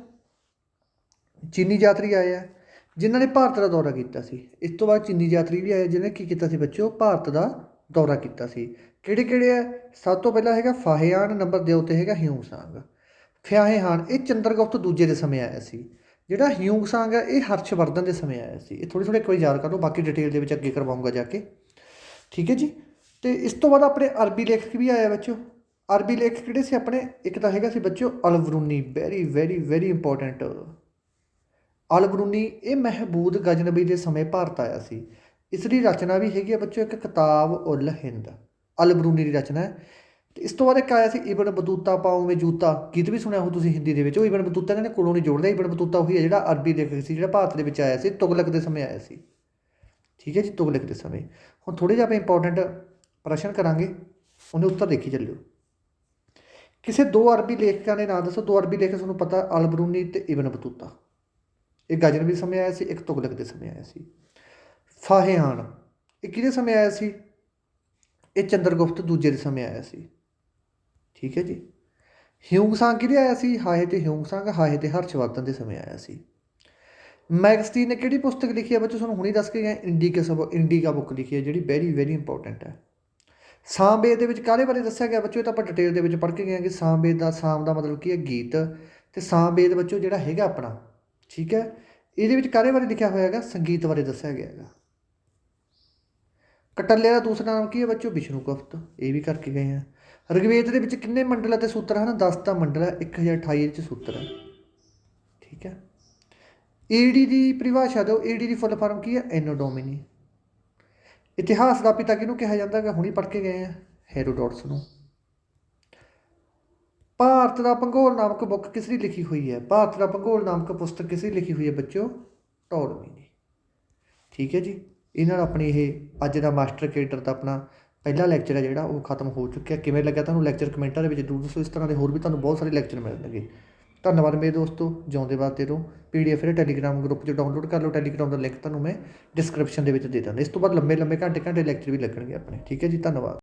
ਚੀਨੀ ਯਾਤਰੀ ਆਏ ਆ ਜਿਨ੍ਹਾਂ ਨੇ ਭਾਰਤ ਦਾ ਦੌਰਾ ਕੀਤਾ ਸੀ। ਇਸ ਤੋਂ ਬਾਅਦ ਚੀਨੀ ਯਾਤਰੀ ਵੀ ਆਏ ਜਿਹਨੇ ਕੀ ਕੀਤਾ ਸੀ ਬੱਚੋ? ਭਾਰਤ ਦਾ ਦੌਰਾ ਕੀਤਾ ਸੀ। ਕਿਹੜੇ ਕਿਹੜੇ ਆ? ਸਭ ਤੋਂ ਪਹਿਲਾਂ ਹੈਗਾ ਫਾਹਿਆਨ, ਨੰਬਰ 2 'ਤੇ ਹੈਗਾ ਹਿਊਂਗਸਾਂਗ। ਫਾਹਿਆਨ ਇਹ ਚੰਦਰਗੁਪਤ ਦੂਜੇ ਦੇ ਸਮੇਂ ਆਇਆ ਸੀ। ਜਿਹੜਾ ਹਿਊਂਗਸਾਂਗ ਹੈ ਇਹ ਹਰਸ਼ਵਰਧਨ ਦੇ ਸਮੇਂ ਆਇਆ ਸੀ। ਇਹ ਥੋੜ੍ਹੇ ਇੱਕ ਵਾਰੀ ਯਾਦ ਕਰ ਲਓ, ਬਾਕੀ ਡਿਟੇਲ ਦੇ ਵਿੱਚ ਅੱਗੇ ਕਰਵਾਊਂਗਾ ਜਾ ਕੇ। ਠੀਕ ਹੈ ਜੀ। ਅਤੇ ਇਸ ਤੋਂ ਬਾਅਦ ਆਪਣੇ ਅਰਬੀ ਲੇਖਕ ਵੀ ਆਏ ਬੱਚੋ। ਅਰਬੀ ਲੇਖ ਕਿਹੜੇ ਸੀ ਆਪਣੇ? ਇੱਕ ਤਾਂ ਹੈਗਾ ਸੀ ਬੱਚਿਓ ਅਲਬਰੂਨੀ, ਵੈਰੀ ਵੈਰੀ ਵੈਰੀ ਇੰਪੋਰਟੈਂਟ। ਅਲਬਰੂਨੀ ਇਹ ਮਹਿਮੂਦ ਗਜ਼ਨਵੀ ਦੇ ਸਮੇਂ ਭਾਰਤ ਆਇਆ ਸੀ। ਇਸ ਦੀ ਰਚਨਾ ਵੀ ਹੈਗੀ ਆ ਬੱਚਿਓ ਇੱਕ ਕਿਤਾਬ ਉਲ ਹਿੰਦ, ਅਲਬਰੂਨੀ ਦੀ ਰਚਨਾ ਹੈ। ਤੇ ਇਸ ਤੋਂ ਬਾਅਦ ਇੱਕ ਆਇਆ ਸੀ ਇਬਨ ਬਤੂਤਾ ਪਾਓ ਮੇ ਜੂਤਾ, ਗੀਤ ਵੀ ਸੁਣਿਆ ਹੋ ਤੁਸੀਂ ਹਿੰਦੀ ਦੇ ਵਿੱਚ। ਉਹ ਇਬਨ ਬਤੂਤਾ ਇਹਨਾਂ ਨੇ ਕੋਲੋਂ ਨਹੀਂ ਜੋੜਦਾ। ਇਬਨ ਬਤੂਤਾ ਉਹੀ ਹੈ ਜਿਹੜਾ ਅਰਬੀ ਲੇਖਕ ਸੀ, ਜਿਹੜਾ ਭਾਰਤ ਦੇ ਵਿੱਚ ਆਇਆ ਸੀ, ਤੁਗਲਕ ਦੇ ਸਮੇਂ ਆਇਆ ਸੀ। ਠੀਕ ਹੈ ਜੀ, ਤੁਗਲਕ ਦੇ ਸਮੇਂ। ਹੁਣ ਥੋੜ੍ਹੇ ਜਿਹੇ ਆਪਾਂ ਇੰਪੋਰਟੈਂਟ ਪ੍ਰਸ਼ਨ ਕਰਾਂਗੇ, ਉਹਨੇ ਉੱਤਰ ਦੇਖੀ ਚੱਲਿਓ। ਕਿਸੇ ਦੋ ਅਰਬੀ ਲੇਖਕਾਂ ਦੇ ਨਾਂ ਦੱਸੋ। ਦੋ ਅਰਬੀ ਲੇਖਕ ਤੁਹਾਨੂੰ ਪਤਾ, ਅਲਬਰੂਨੀ ਅਤੇ ਇਬਨ ਬਤੂਤਾ। ਇੱਕ ਗਜ਼ਨਵੀ ਸਮੇਂ ਆਇਆ ਸੀ, ਇੱਕ ਤੁਗਲਕ ਦੇ ਸਮੇਂ ਆਇਆ ਸੀ। ਫਾਹਿਆਨ ਇਹ ਕਿਹਦੇ ਸਮੇਂ ਆਇਆ ਸੀ? ਇਹ ਚੰਦਰਗੁਪਤ ਦੂਜੇ ਦੇ ਸਮੇਂ ਆਇਆ ਸੀ। ਠੀਕ ਹੈ ਜੀ। ਹਿਊਂਗ-ਸਾਂਗ ਕਿਹਦੇ ਆਇਆ ਸੀ? ਹਾਹੇ ਤੇ ਹਿਊਂਗ-ਸਾਂਗ, ਹਾਹੇ ਤੇ ਹਰਸ਼ਵਰਧਨ ਦੇ ਸਮੇਂ ਆਇਆ ਸੀ। ਮੈਗਸਟੀਨ ਨੇ ਕਿਹੜੀ ਪੁਸਤਕ ਲਿਖੀ ਹੈ ਬੱਚੋ? ਤੁਹਾਨੂੰ ਹੁਣੇ ਦੱਸ ਕੇ ਗਏ, ਇੰਡੀਕਾ ਬੁੱਕ ਲਿਖੀ ਹੈ, ਜਿਹੜੀ ਵੈਰੀ ਵੈਰੀ ਇੰਪੋਰਟੈਂਟ ਹੈ। ਸਾਮਵੇਦ ਦੇ ਵਿੱਚ ਕਾਹਦੇ ਬਾਰੇ ਦੱਸਿਆ ਗਿਆ ਬੱਚੋ? ਇਹ ਤਾਂ ਆਪਾਂ ਡਿਟੇਲ ਦੇ ਵਿੱਚ ਪੜ੍ਹ ਕੇ ਗਏ ਹਾਂ ਕਿ ਸਾਮਵੇਦ ਦਾ, ਸਾਮ ਦਾ ਮਤਲਬ ਕੀ ਹੈ? ਗੀਤ। ਅਤੇ ਸਾਮਵੇਦ ਬੱਚੋ ਜਿਹੜਾ ਹੈਗਾ ਆਪਣਾ, ਠੀਕ ਹੈ, ਇਹਦੇ ਵਿੱਚ ਕਾਹਦੇ ਬਾਰੇ ਲਿਖਿਆ ਹੋਇਆ ਹੈਗਾ? ਸੰਗੀਤ ਬਾਰੇ ਦੱਸਿਆ ਗਿਆ ਹੈਗਾ। ਕਟੱਲੇ ਦਾ ਦੂਸਰਾ ਨਾਮ ਕੀ ਹੈ ਬੱਚੋ? ਵਿਸ਼ਨੂਗੁਪਤ, ਇਹ ਵੀ ਕਰਕੇ ਗਏ ਆ। ਰਿਗਵੇਦ ਦੇ ਵਿੱਚ ਕਿੰਨੇ ਮੰਡਲ ਅਤੇ ਸੂਤਰ ਹਨ? 10 ਦਾ ਮੰਡਲ ਹੈ, 1028 ਚ ਸੂਤਰ ਹੈ। ਠੀਕ ਹੈ। ਏਡੀ ਦੀ ਪਰਿਭਾਸ਼ਾ ਦਿਓ। ਏਡੀ ਦੀ ਫੁੱਲ ਫਾਰਮ ਕੀ ਹੈ? ਐਨੋ ਡੋਮਿਨੀ। ਇਤਿਹਾਸ ਦਾ ਪਿਤਾ ਕਿਹਨੂੰ ਕਿਹਾ ਜਾਂਦਾ ਹੈਗਾ? ਹੁਣੀ ਪੜ੍ਹ ਕੇ ਗਏ ਆ, ਹੈਰੋਡੋਟਸ ਨੂੰ। ਭਾਰਤ ਦਾ ਭੂਗੋਲ ਨਾਮਕ ਬੁੱਕ ਕਿਸ ਦੀ ਲਿਖੀ ਹੋਈ ਹੈ? ਭਾਰਤ ਦਾ ਭੂਗੋਲ ਨਾਮਕ ਪੁਸਤਕ ਕਿਸ ਦੀ ਲਿਖੀ ਹੋਈ ਹੈ ਬੱਚੋ? ਟੋਲਮੀ ਦੀ। ਠੀਕ ਹੈ ਜੀ। ਇਹ ਨਾਲ ਆਪਣੀ ਇਹ ਅੱਜ ਦਾ ਮਾਸਟਰ ਕੇਡਰ ਦਾ ਆਪਣਾ ਪਹਿਲਾ ਲੈਕਚਰ ਹੈ ਜਿਹੜਾ ਉਹ ਖਤਮ ਹੋ ਚੁੱਕਿਆ। ਕਿਵੇਂ ਲੱਗਿਆ ਤੁਹਾਨੂੰ ਲੈਕਚਰ? ਕਮੈਂਟਾਂ ਦੇ ਵਿੱਚ ਜ਼ਰੂਰ ਦੱਸੋ। ਇਸ ਤਰ੍ਹਾਂ ਦੇ ਹੋਰ ਵੀ ਤੁਹਾਨੂੰ ਬਹੁਤ ਸਾਰੇ ਲੈਕਚਰ ਮਿਲਣਗੇ। ਧੰਨਵਾਦ ਮੇਰੇ ਦੋਸਤੋ, ਜਿਉਂਦੇ ਵਾਸਤੇ ਰਹੋ। PDF ਫਿਰ ਟੈਲੀਗ੍ਰਾਮ ਗਰੁੱਪ 'ਚ ਡਾਊਨਲੋਡ ਕਰ ਲਓ। ਟੈਲੀਗ੍ਰਾਮ ਦਾ ਲਿੰਕ ਤੁਹਾਨੂੰ ਮੈਂ ਡਿਸਕ੍ਰਿਪਸ਼ਨ ਦੇ ਵਿੱਚ ਦੇ ਦਾਂਗਾ। ਇਸ ਤੋਂ ਬਾਅਦ ਲੰਬੇ ਲੰਬੇ ਘੰਟੇ ਲੈਕਚਰ ਵੀ ਲੱਗਣਗੇ ਆਪਣੇ। ਠੀਕ ਹੈ ਜੀ, ਧੰਨਵਾਦ।